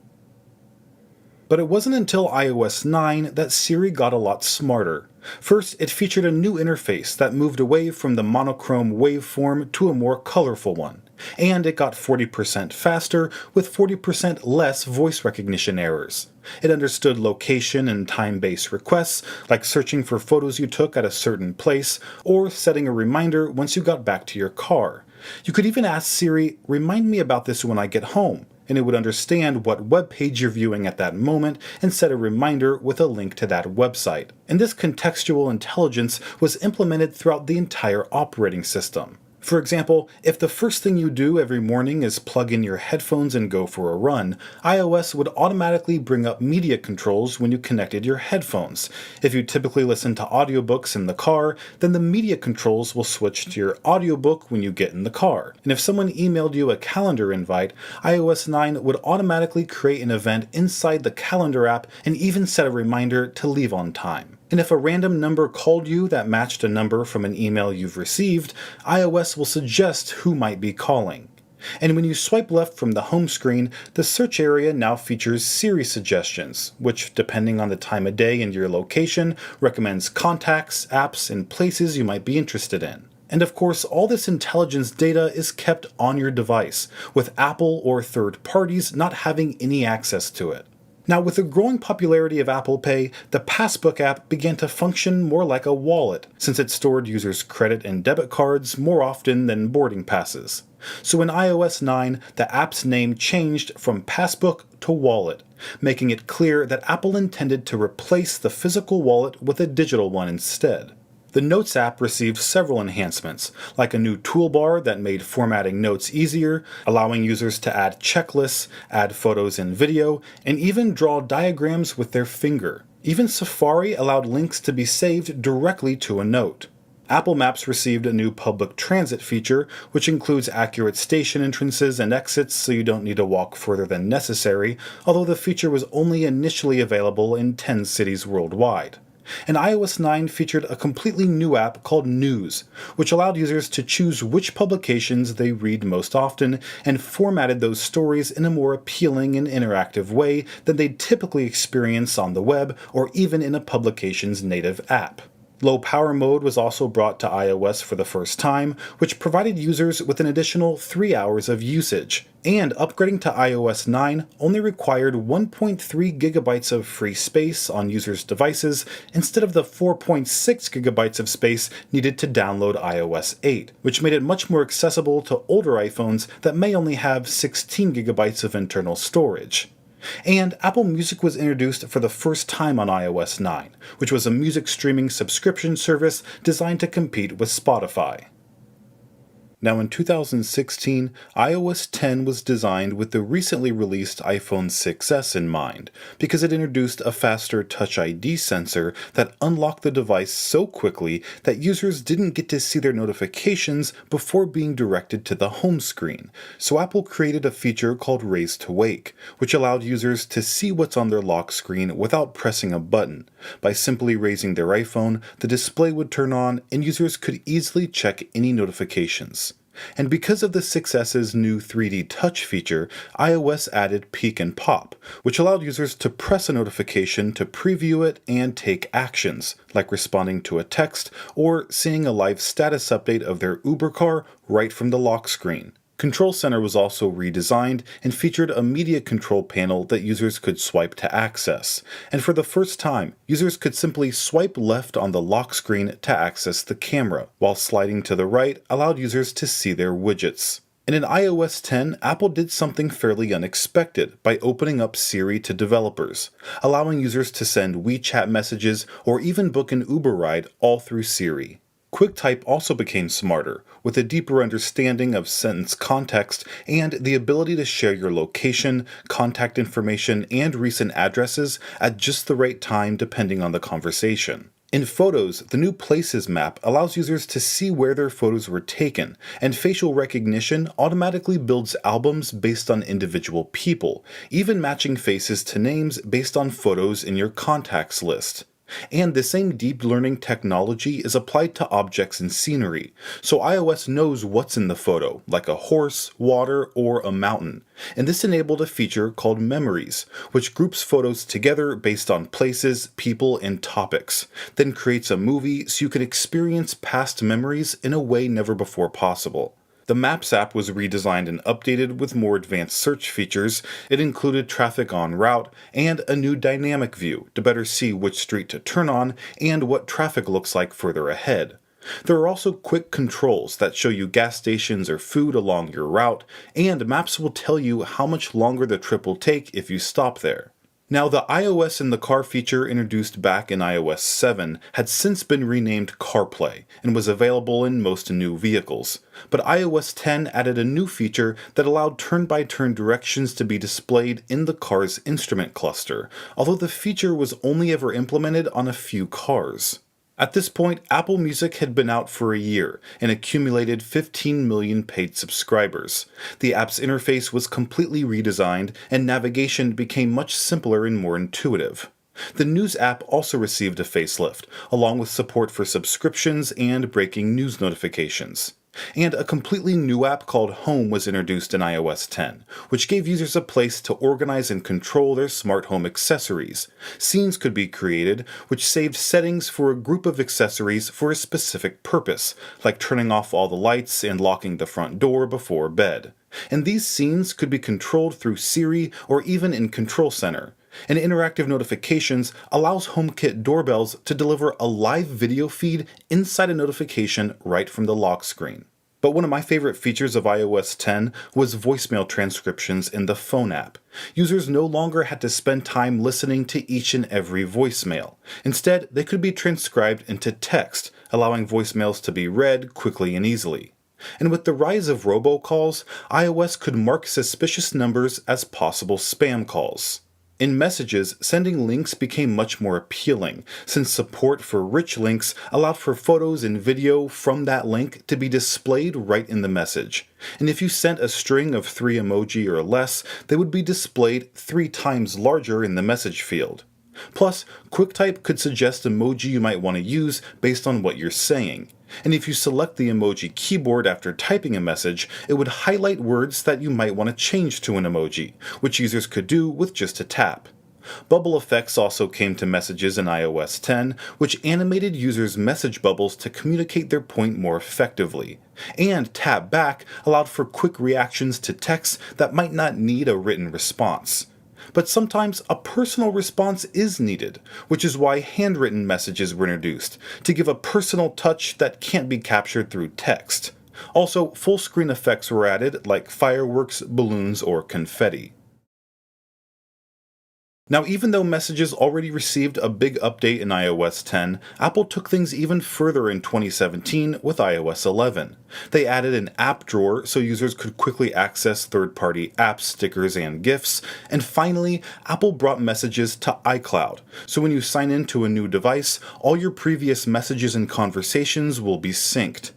But it wasn't until iOS 9 that Siri got a lot smarter. First, it featured a new interface that moved away from the monochrome waveform to a more colorful one. And it got 40% faster with 40% less voice recognition errors. It understood location and time-based requests, like searching for photos you took at a certain place, or setting a reminder once you got back to your car. You could even ask Siri, "Remind me about this when I get home," and it would understand what web page you're viewing at that moment and set a reminder with a link to that website. And this contextual intelligence was implemented throughout the entire operating system. For example, if the first thing you do every morning is plug in your headphones and go for a run, iOS would automatically bring up media controls when you connected your headphones. If you typically listen to audiobooks in the car, then the media controls will switch to your audiobook when you get in the car. And if someone emailed you a calendar invite, iOS 9 would automatically create an event inside the calendar app and even set a reminder to leave on time. And if a random number called you that matched a number from an email you've received, iOS will suggest who might be calling. And when you swipe left from the home screen, the search area now features Siri suggestions, which, depending on the time of day and your location, recommends contacts, apps, and places you might be interested in. And of course, all this intelligence data is kept on your device, with Apple or third parties not having any access to it. Now, with the growing popularity of Apple Pay, the Passbook app began to function more like a wallet, since it stored users' credit and debit cards more often than boarding passes. So in iOS 9, the app's name changed from Passbook to Wallet, making it clear that Apple intended to replace the physical wallet with a digital one instead. The Notes app received several enhancements, like a new toolbar that made formatting notes easier, allowing users to add checklists, add photos and video, and even draw diagrams with their finger. Even Safari allowed links to be saved directly to a note. Apple Maps received a new public transit feature, which includes accurate station entrances and exits so you don't need to walk further than necessary, although the feature was only initially available in 10 cities worldwide. And iOS 9 featured a completely new app called News, which allowed users to choose which publications they read most often and formatted those stories in a more appealing and interactive way than they'd typically experience on the web or even in a publication's native app. Low power mode was also brought to iOS for the first time, which provided users with an additional 3 hours of usage. And upgrading to iOS 9 only required 1.3 gigabytes of free space on users' devices instead of the 4.6 gigabytes of space needed to download iOS 8, which made it much more accessible to older iPhones that may only have 16 gigabytes of internal storage. And Apple Music was introduced for the first time on iOS 9, which was a music streaming subscription service designed to compete with Spotify. Now, in 2016, iOS 10 was designed with the recently released iPhone 6s in mind, because it introduced a faster Touch ID sensor that unlocked the device so quickly that users didn't get to see their notifications before being directed to the home screen. So Apple created a feature called Raise to Wake, which allowed users to see what's on their lock screen without pressing a button. By simply raising their iPhone, the display would turn on and users could easily check any notifications. And because of the 6S's new 3D Touch feature, iOS added Peek and Pop, which allowed users to press a notification to preview it and take actions, like responding to a text or seeing a live status update of their Uber car right from the lock screen. Control Center was also redesigned and featured a media control panel that users could swipe to access. And for the first time, users could simply swipe left on the lock screen to access the camera, while sliding to the right allowed users to see their widgets. And in iOS 10, Apple did something fairly unexpected by opening up Siri to developers, allowing users to send WeChat messages or even book an Uber ride all through Siri. QuickType also became smarter, with a deeper understanding of sentence context and the ability to share your location, contact information, and recent addresses at just the right time depending on the conversation. In Photos, the new Places map allows users to see where their photos were taken, and facial recognition automatically builds albums based on individual people, even matching faces to names based on photos in your contacts list. And the same deep learning technology is applied to objects and scenery, so iOS knows what's in the photo, like a horse, water, or a mountain. And this enabled a feature called Memories, which groups photos together based on places, people, and topics, then creates a movie so you can experience past memories in a way never before possible. The Maps app was redesigned and updated with more advanced search features. It included traffic en route and a new dynamic view to better see which street to turn on and what traffic looks like further ahead. There are also quick controls that show you gas stations or food along your route, and Maps will tell you how much longer the trip will take if you stop there. Now, the iOS in the Car feature introduced back in iOS 7 had since been renamed CarPlay and was available in most new vehicles. But iOS 10 added a new feature that allowed turn-by-turn directions to be displayed in the car's instrument cluster, although the feature was only ever implemented on a few cars. At this point, Apple Music had been out for a year and accumulated 15 million paid subscribers. The app's interface was completely redesigned, and navigation became much simpler and more intuitive. The News app also received a facelift, along with support for subscriptions and breaking news notifications. And a completely new app called Home was introduced in iOS 10, which gave users a place to organize and control their smart home accessories. Scenes could be created, which saved settings for a group of accessories for a specific purpose, like turning off all the lights and locking the front door before bed. And these scenes could be controlled through Siri or even in Control Center. And interactive notifications allows HomeKit doorbells to deliver a live video feed inside a notification right from the lock screen. But one of my favorite features of iOS 10 was voicemail transcriptions in the Phone app. Users no longer had to spend time listening to each and every voicemail. Instead, they could be transcribed into text, allowing voicemails to be read quickly and easily. And with the rise of robocalls, iOS could mark suspicious numbers as possible spam calls. In Messages, sending links became much more appealing, since support for rich links allowed for photos and video from that link to be displayed right in the message. And if you sent a string of 3 emoji or less, they would be displayed 3 times larger in the message field. Plus, QuickType could suggest emoji you might want to use based on what you're saying. And if you select the emoji keyboard after typing a message, it would highlight words that you might want to change to an emoji, which users could do with just a tap. Bubble effects also came to Messages in iOS 10, which animated users' message bubbles to communicate their point more effectively. And Tap Back allowed for quick reactions to texts that might not need a written response. But sometimes a personal response is needed, which is why handwritten messages were introduced, to give a personal touch that can't be captured through text. Also, full screen effects were added, like fireworks, balloons, or confetti. Now, even though Messages already received a big update in iOS 10, Apple took things even further in 2017 with iOS 11. They added an app drawer so users could quickly access third-party apps, stickers, and GIFs, and finally, Apple brought Messages to iCloud, so when you sign into a new device, all your previous messages and conversations will be synced.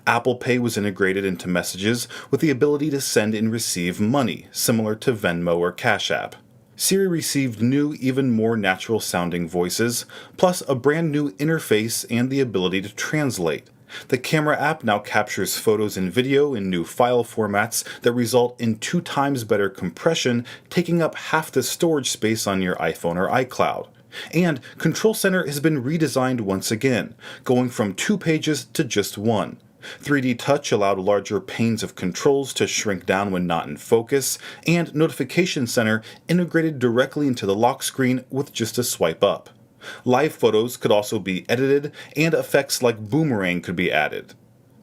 Apple Pay was integrated into Messages with the ability to send and receive money, similar to Venmo or Cash App. Siri received new, even more natural-sounding voices, plus a brand new interface and the ability to translate. The camera app now captures photos and video in new file formats that result in 2 times better compression, taking up half the storage space on your iPhone or iCloud. And Control Center has been redesigned once again, going from 2 pages to just 1. 3D Touch allowed larger panes of controls to shrink down when not in focus, and Notification Center integrated directly into the lock screen with just a swipe up. Live photos could also be edited, and effects like boomerang could be added.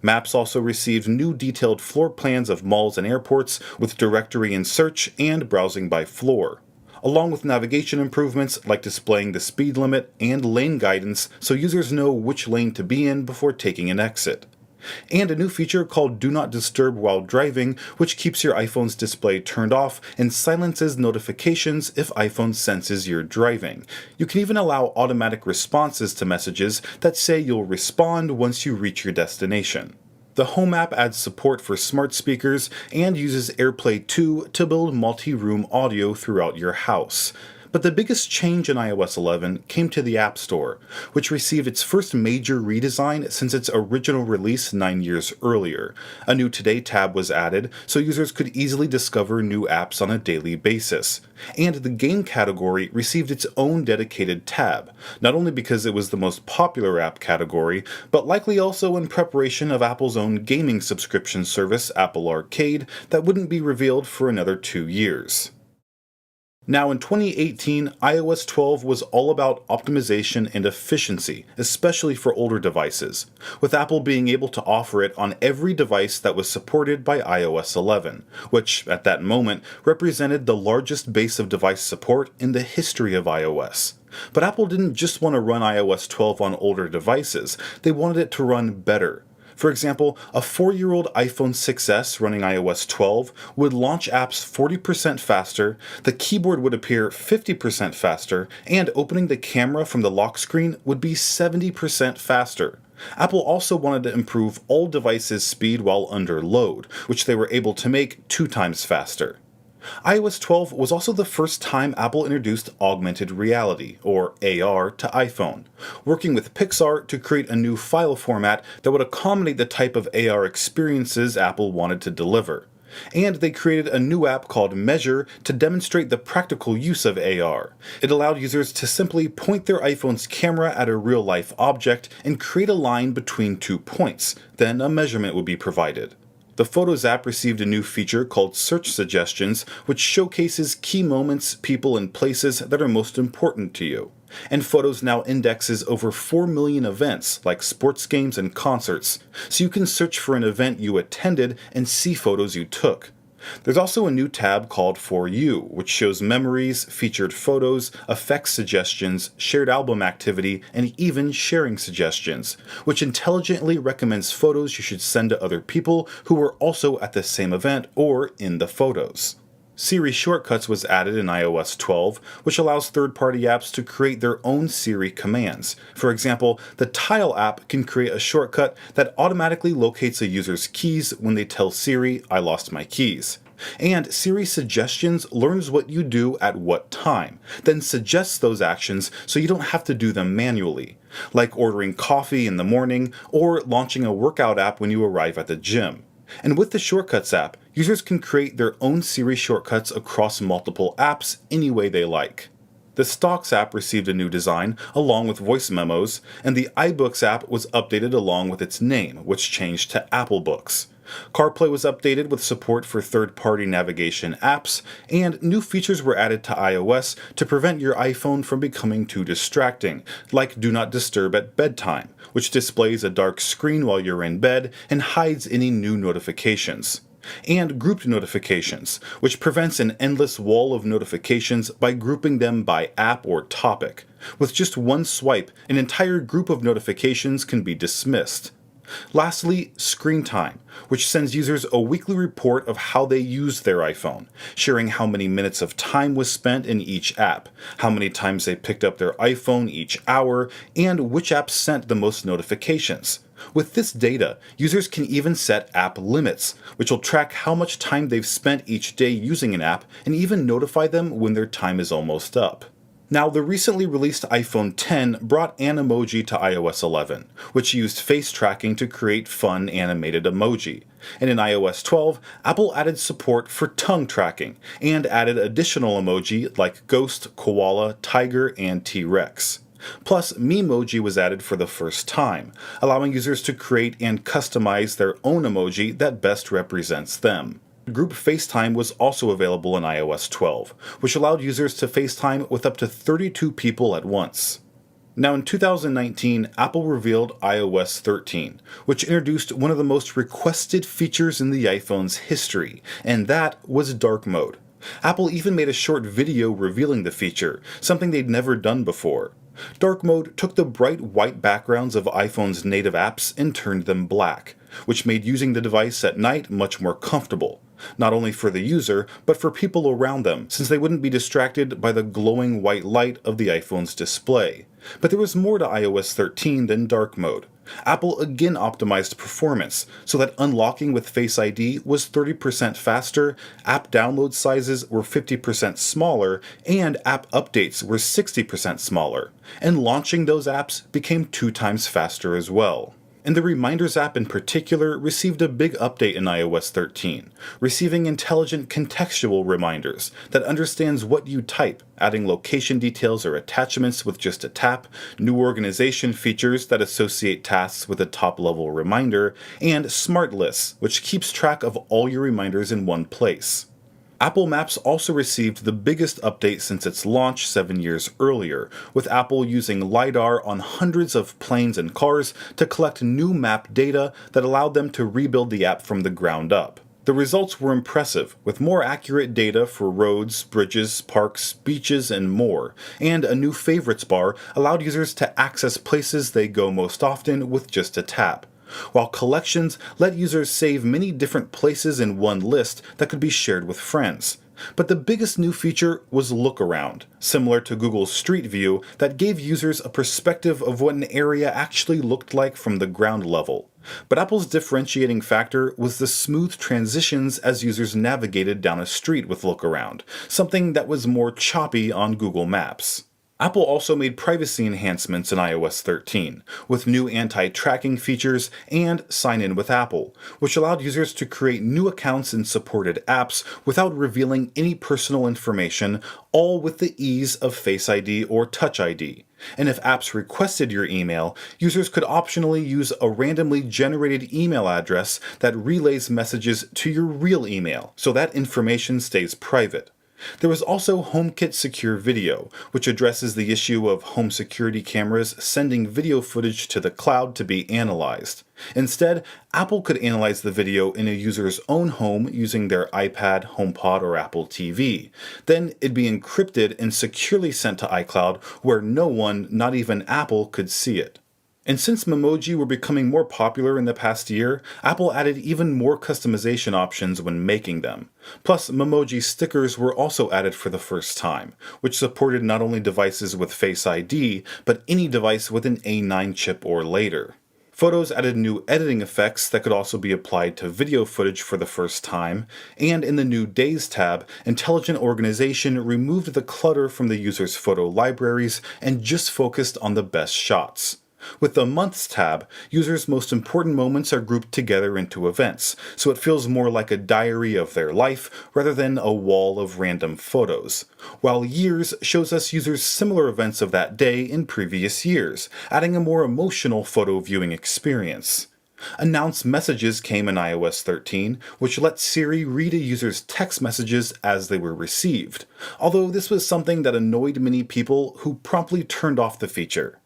Maps also received new detailed floor plans of malls and airports with directory and search and browsing by floor, along with navigation improvements like displaying the speed limit and lane guidance so users know which lane to be in before taking an exit. And a new feature called Do Not Disturb While Driving, which keeps your iPhone's display turned off and silences notifications if iPhone senses you're driving. You can even allow automatic responses to messages that say you'll respond once you reach your destination. The Home app adds support for smart speakers and uses AirPlay 2 to build multi-room audio throughout your house. But the biggest change in iOS 11 came to the App Store, which received its first major redesign since its original release 9 years earlier. A new Today tab was added, so users could easily discover new apps on a daily basis. And the game category received its own dedicated tab, not only because it was the most popular app category, but likely also in preparation of Apple's own gaming subscription service, Apple Arcade, that wouldn't be revealed for another 2 years. Now in 2018, iOS 12 was all about optimization and efficiency, especially for older devices, with Apple being able to offer it on every device that was supported by iOS 11, which at that moment represented the largest base of device support in the history of iOS. But Apple didn't just want to run iOS 12 on older devices, they wanted it to run better. For example, a 4-year-old iPhone 6s running iOS 12 would launch apps 40% faster, the keyboard would appear 50% faster, and opening the camera from the lock screen would be 70% faster. Apple also wanted to improve all devices' speed while under load, which they were able to make 2 times faster. iOS 12 was also the first time Apple introduced augmented reality, or AR, to iPhone, working with Pixar to create a new file format that would accommodate the type of AR experiences Apple wanted to deliver. And they created a new app called Measure to demonstrate the practical use of AR. It allowed users to simply point their iPhone's camera at a real-life object and create a line between 2 points, then a measurement would be provided. The Photos app received a new feature called Search Suggestions, which showcases key moments, people, and places that are most important to you. And Photos now indexes over 4 million events, like sports games and concerts, so you can search for an event you attended and see photos you took. There's also a new tab called For You, which shows memories, featured photos, effects suggestions, shared album activity, and even sharing suggestions, which intelligently recommends photos you should send to other people who were also at the same event or in the photos. Siri Shortcuts was added in iOS 12, which allows third-party apps to create their own Siri commands. For example, the Tile app can create a shortcut that automatically locates a user's keys when they tell Siri, "I lost my keys." And Siri Suggestions learns what you do at what time, then suggests those actions so you don't have to do them manually, like ordering coffee in the morning or launching a workout app when you arrive at the gym. And with the Shortcuts app, users can create their own Siri shortcuts across multiple apps any way they like. The Stocks app received a new design, along with voice memos, and the iBooks app was updated along with its name, which changed to Apple Books. CarPlay was updated with support for third-party navigation apps, and new features were added to iOS to prevent your iPhone from becoming too distracting, like Do Not Disturb at bedtime, which displays a dark screen while you're in bed and hides any new notifications. and grouped notifications, which prevents an endless wall of notifications by grouping them by app or topic. With just one swipe, an entire group of notifications can be dismissed. Lastly, Screen Time, which sends users a weekly report of how they used their iPhone, sharing how many minutes of time was spent in each app, how many times they picked up their iPhone each hour, and which apps sent the most notifications. With this data, users can even set app limits, which will track how much time they've spent each day using an app and even notify them when their time is almost up. Now, the recently released iPhone X brought Animoji to iOS 11, which used face tracking to create fun animated emoji. And in iOS 12, Apple added support for tongue tracking, and added additional emoji like ghost, koala, tiger, and T-Rex. Plus, Memoji was added for the first time, allowing users to create and customize their own emoji that best represents them. Group FaceTime was also available in iOS 12, which allowed users to FaceTime with up to 32 people at once. Now in 2019, Apple revealed iOS 13, which introduced one of the most requested features in the iPhone's history, and that was dark mode. Apple even made a short video revealing the feature, something they'd never done before. Dark mode took the bright white backgrounds of iPhone's native apps and turned them black, which made using the device at night much more comfortable, not only for the user, but for people around them, since they wouldn't be distracted by the glowing white light of the iPhone's display. But there was more to iOS 13 than dark mode. Apple again optimized performance, so that unlocking with Face ID was 30% faster, app download sizes were 50% smaller, and app updates were 60% smaller, and launching those apps became 2 times faster as well. And the Reminders app in particular received a big update in iOS 13, receiving intelligent contextual reminders that understands what you type, adding location details or attachments with just a tap, new organization features that associate tasks with a top-level reminder, and Smart Lists, which keeps track of all your reminders in one place. Apple Maps also received the biggest update since its launch 7 years earlier, with Apple using LiDAR on hundreds of planes and cars to collect new map data that allowed them to rebuild the app from the ground up. The results were impressive, with more accurate data for roads, bridges, parks, beaches, and more, and a new favorites bar allowed users to access places they go most often with just a tap, while collections let users save many different places in one list that could be shared with friends. But the biggest new feature was Look Around, similar to Google's Street View, that gave users a perspective of what an area actually looked like from the ground level. But Apple's differentiating factor was the smooth transitions as users navigated down a street with Look Around, something that was more choppy on Google Maps. Apple also made privacy enhancements in iOS 13, with new anti-tracking features and Sign In with Apple, which allowed users to create new accounts in supported apps without revealing any personal information, all with the ease of Face ID or Touch ID. And if apps requested your email, users could optionally use a randomly generated email address that relays messages to your real email, so that information stays private. There was also HomeKit Secure Video, which addresses the issue of home security cameras sending video footage to the cloud to be analyzed. Instead, Apple could analyze the video in a user's own home using their iPad, HomePod, or Apple TV. Then it'd be encrypted and securely sent to iCloud where no one, not even Apple, could see it. And since Memoji were becoming more popular in the past year, Apple added even more customization options when making them. Plus, Memoji stickers were also added for the first time, which supported not only devices with Face ID, but any device with an A9 chip or later. Photos added new editing effects that could also be applied to video footage for the first time, and in the new Days tab, Intelligent Organization removed the clutter from the user's photo libraries and just focused on the best shots. With the Months tab, users' most important moments are grouped together into events, so it feels more like a diary of their life rather than a wall of random photos, while Years shows us users' similar events of that day in previous years, adding a more emotional photo viewing experience. Announced Messages came in iOS 13, which let Siri read a user's text messages as they were received, although this was something that annoyed many people who promptly turned off the feature.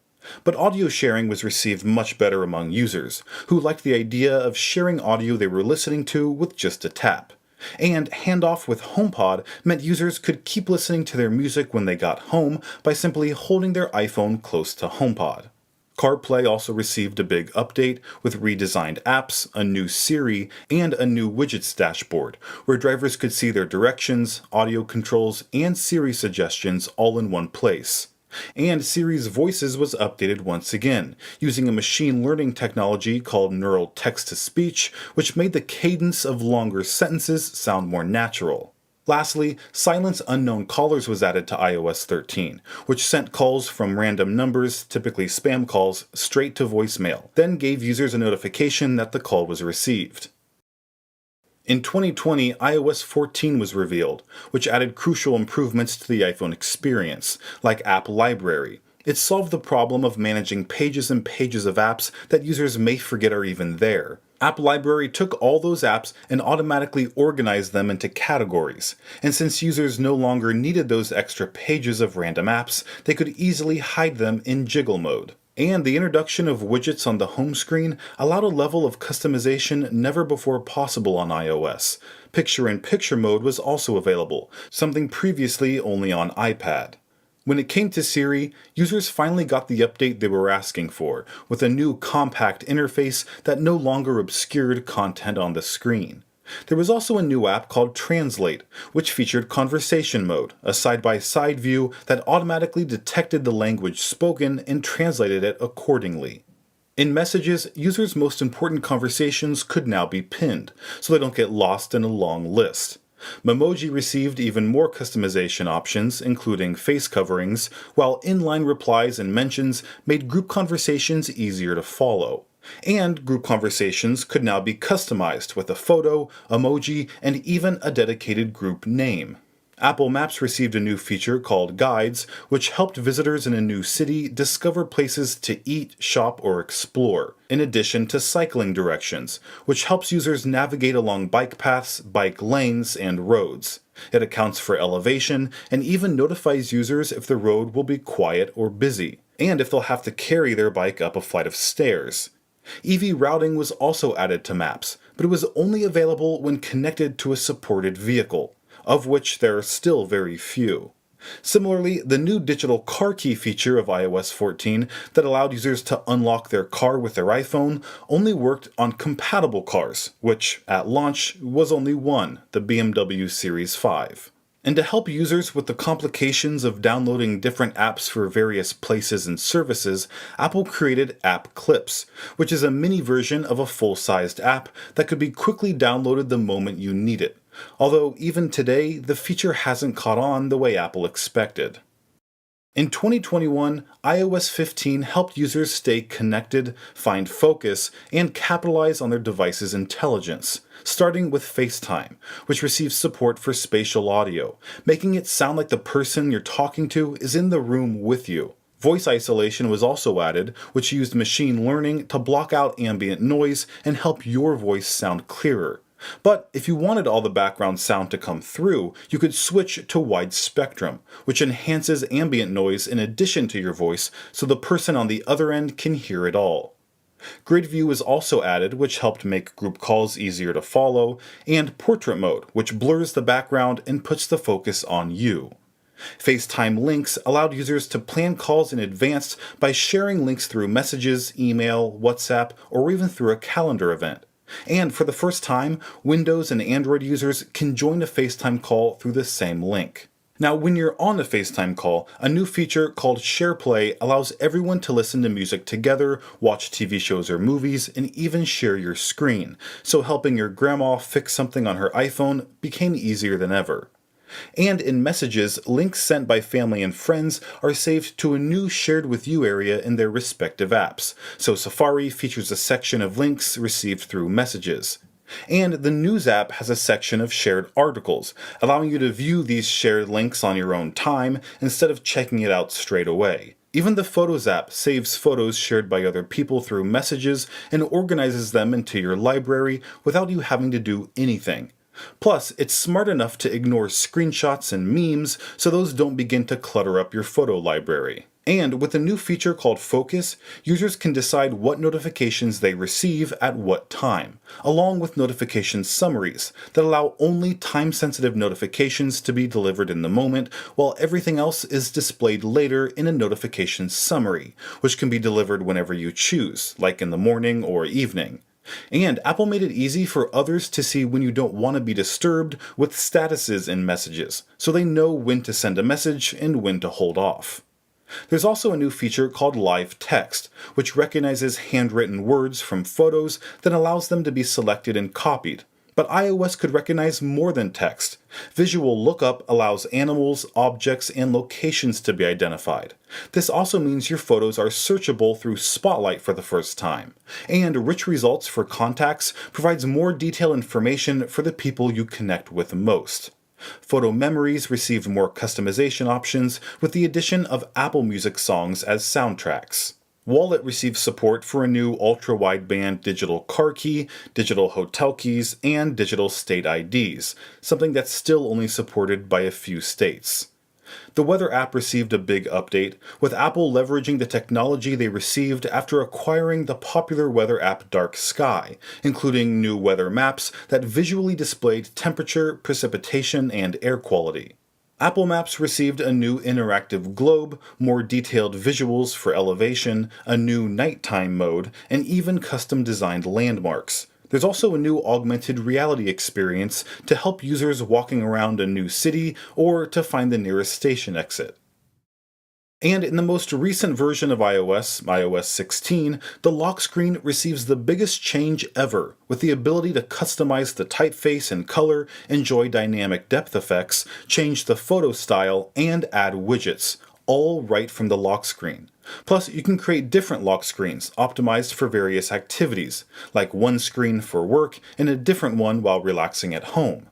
But audio sharing was received much better among users, who liked the idea of sharing audio they were listening to with just a tap. And handoff with HomePod meant users could keep listening to their music when they got home by simply holding their iPhone close to HomePod. CarPlay also received a big update with redesigned apps, a new Siri, and a new widgets dashboard, where drivers could see their directions, audio controls, and Siri suggestions all in one place. And Siri's Voices was updated once again, using a machine learning technology called neural text-to-speech, which made the cadence of longer sentences sound more natural. Lastly, Silence Unknown Callers was added to iOS 13, which sent calls from random numbers, typically spam calls, straight to voicemail, then gave users a notification that the call was received. In 2020, iOS 14 was revealed, which added crucial improvements to the iPhone experience, like App Library. It solved the problem of managing pages and pages of apps that users may forget are even there. App Library took all those apps and automatically organized them into categories, and since users no longer needed those extra pages of random apps, they could easily hide them in jiggle mode. And the introduction of widgets on the home screen allowed a level of customization never before possible on iOS. Picture-in-picture mode was also available, something previously only on iPad. When it came to Siri, users finally got the update they were asking for, with a new compact interface that no longer obscured content on the screen. There was also a new app called Translate, which featured conversation mode, a side-by-side view that automatically detected the language spoken and translated it accordingly. In Messages, users' most important conversations could now be pinned, so they don't get lost in a long list. Memoji received even more customization options, including face coverings, while inline replies and mentions made group conversations easier to follow. And group conversations could now be customized with a photo, emoji, and even a dedicated group name. Apple Maps received a new feature called Guides, which helped visitors in a new city discover places to eat, shop, or explore, in addition to cycling directions, which helps users navigate along bike paths, bike lanes, and roads. It accounts for elevation and even notifies users if the road will be quiet or busy, and if they'll have to carry their bike up a flight of stairs. EV routing was also added to Maps, but it was only available when connected to a supported vehicle, of which there are still very few. Similarly, the new digital car key feature of iOS 14 that allowed users to unlock their car with their iPhone only worked on compatible cars, which, at launch, was only one, the BMW Series 5. And to help users with the complications of downloading different apps for various places and services, Apple created App Clips, which is a mini version of a full-sized app that could be quickly downloaded the moment you need it. Although even today, the feature hasn't caught on the way Apple expected. In 2021, iOS 15 helped users stay connected, find focus, and capitalize on their device's intelligence, starting with FaceTime, which receives support for spatial audio, making it sound like the person you're talking to is in the room with you. Voice isolation was also added, which used machine learning to block out ambient noise and help your voice sound clearer. But if you wanted all the background sound to come through, you could switch to wide spectrum, which enhances ambient noise in addition to your voice so the person on the other end can hear it all. Grid View was also added, which helped make group calls easier to follow, and Portrait Mode, which blurs the background and puts the focus on you. FaceTime Links allowed users to plan calls in advance by sharing links through Messages, email, WhatsApp, or even through a calendar event. And for the first time, Windows and Android users can join a FaceTime call through the same link. Now, when you're on a FaceTime call, a new feature called SharePlay allows everyone to listen to music together, watch TV shows or movies, and even share your screen, so helping your grandma fix something on her iPhone became easier than ever. And in Messages, links sent by family and friends are saved to a new Shared With You area in their respective apps, so Safari features a section of links received through Messages. And the News app has a section of shared articles, allowing you to view these shared links on your own time instead of checking it out straight away. Even the Photos app saves photos shared by other people through Messages and organizes them into your library without you having to do anything. Plus, it's smart enough to ignore screenshots and memes so those don't begin to clutter up your photo library. And with a new feature called Focus, users can decide what notifications they receive at what time, along with notification summaries that allow only time-sensitive notifications to be delivered in the moment, while everything else is displayed later in a notification summary, which can be delivered whenever you choose, like in the morning or evening. And Apple made it easy for others to see when you don't want to be disturbed with statuses in messages, so they know when to send a message and when to hold off. There's also a new feature called Live Text, which recognizes handwritten words from photos that allows them to be selected and copied. But iOS could recognize more than text. Visual Lookup allows animals, objects, and locations to be identified. This also means your photos are searchable through Spotlight for the first time. And Rich Results for Contacts provides more detailed information for the people you connect with most. Photo Memories received more customization options with the addition of Apple Music songs as soundtracks. Wallet received support for a new ultra-wideband digital car key, digital hotel keys, and digital state IDs, something that's still only supported by a few states. The Weather app received a big update, with Apple leveraging the technology they received after acquiring the popular weather app Dark Sky, including new weather maps that visually displayed temperature, precipitation, and air quality. Apple Maps received a new interactive globe, more detailed visuals for elevation, a new nighttime mode, and even custom-designed landmarks. There's also a new augmented reality experience to help users walking around a new city or to find the nearest station exit. And in the most recent version of iOS 16, the lock screen receives the biggest change ever, with the ability to customize the typeface and color, enjoy dynamic depth effects, change the photo style, and add widgets, all right from the lock screen. Plus, you can create different lock screens optimized for various activities, like one screen for work and a different one while relaxing at home.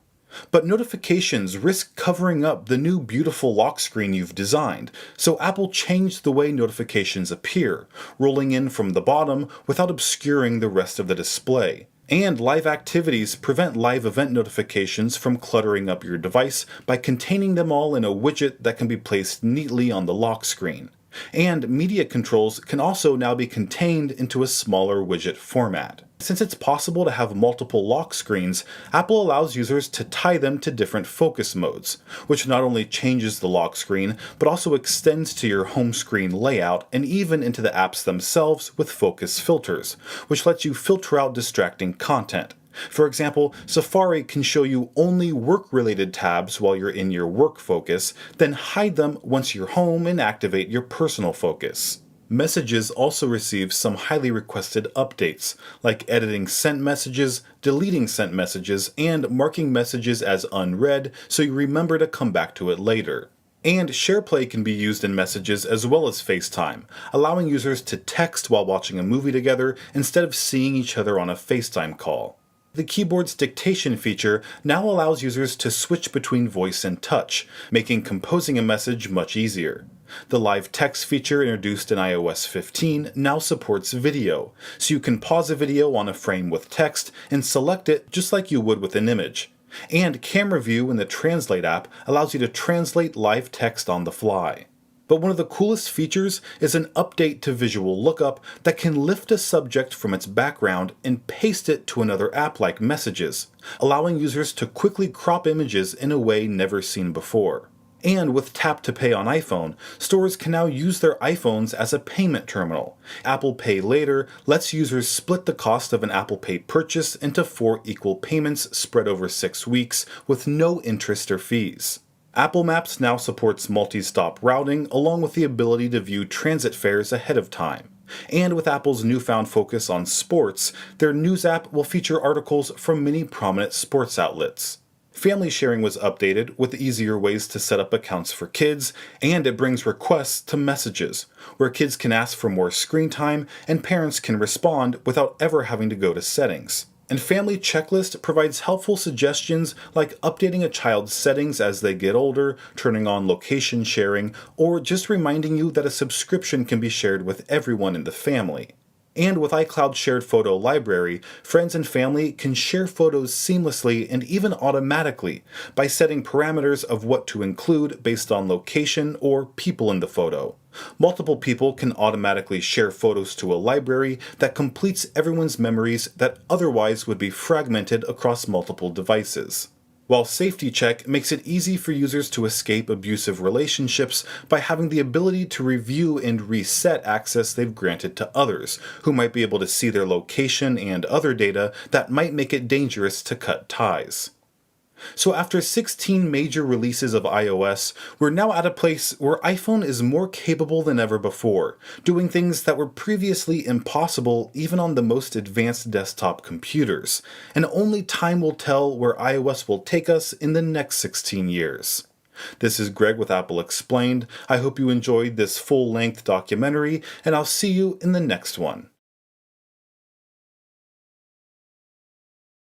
But notifications risk covering up the new beautiful lock screen you've designed, so Apple changed the way notifications appear, rolling in from the bottom without obscuring the rest of the display. And live activities prevent live event notifications from cluttering up your device by containing them all in a widget that can be placed neatly on the lock screen. And media controls can also now be contained into a smaller widget format. Since it's possible to have multiple lock screens, Apple allows users to tie them to different focus modes, which not only changes the lock screen, but also extends to your home screen layout and even into the apps themselves with focus filters, which lets you filter out distracting content. For example, Safari can show you only work-related tabs while you're in your work focus, then hide them once you're home and activate your personal focus. Messages also receive some highly requested updates, like editing sent messages, deleting sent messages, and marking messages as unread so you remember to come back to it later. And SharePlay can be used in messages as well as FaceTime, allowing users to text while watching a movie together instead of seeing each other on a FaceTime call. The keyboard's dictation feature now allows users to switch between voice and touch, making composing a message much easier. The live text feature introduced in iOS 15 now supports video, so you can pause a video on a frame with text and select it just like you would with an image. And Camera View in the Translate app allows you to translate live text on the fly. But one of the coolest features is an update to Visual Lookup that can lift a subject from its background and paste it to another app like Messages, allowing users to quickly crop images in a way never seen before. And with Tap to Pay on iPhone, stores can now use their iPhones as a payment terminal. Apple Pay Later lets users split the cost of an Apple Pay purchase into 4 equal payments spread over 6 weeks with no interest or fees. Apple Maps now supports multi-stop routing along with the ability to view transit fares ahead of time. And with Apple's newfound focus on sports, their News app will feature articles from many prominent sports outlets. Family sharing was updated with easier ways to set up accounts for kids, and it brings requests to Messages, where kids can ask for more screen time and parents can respond without ever having to go to settings. And Family Checklist provides helpful suggestions like updating a child's settings as they get older, turning on location sharing, or just reminding you that a subscription can be shared with everyone in the family. And with iCloud's shared photo library, friends and family can share photos seamlessly and even automatically by setting parameters of what to include based on location or people in the photo. Multiple people can automatically share photos to a library that completes everyone's memories that otherwise would be fragmented across multiple devices. While Safety Check makes it easy for users to escape abusive relationships by having the ability to review and reset access they've granted to others, who might be able to see their location and other data that might make it dangerous to cut ties. So after 16 major releases of iOS, we're now at a place where iPhone is more capable than ever before, doing things that were previously impossible even on the most advanced desktop computers, and only time will tell where iOS will take us in the next 16 years. This is Greg with Apple Explained. I hope you enjoyed this full-length documentary, and I'll see you in the next one.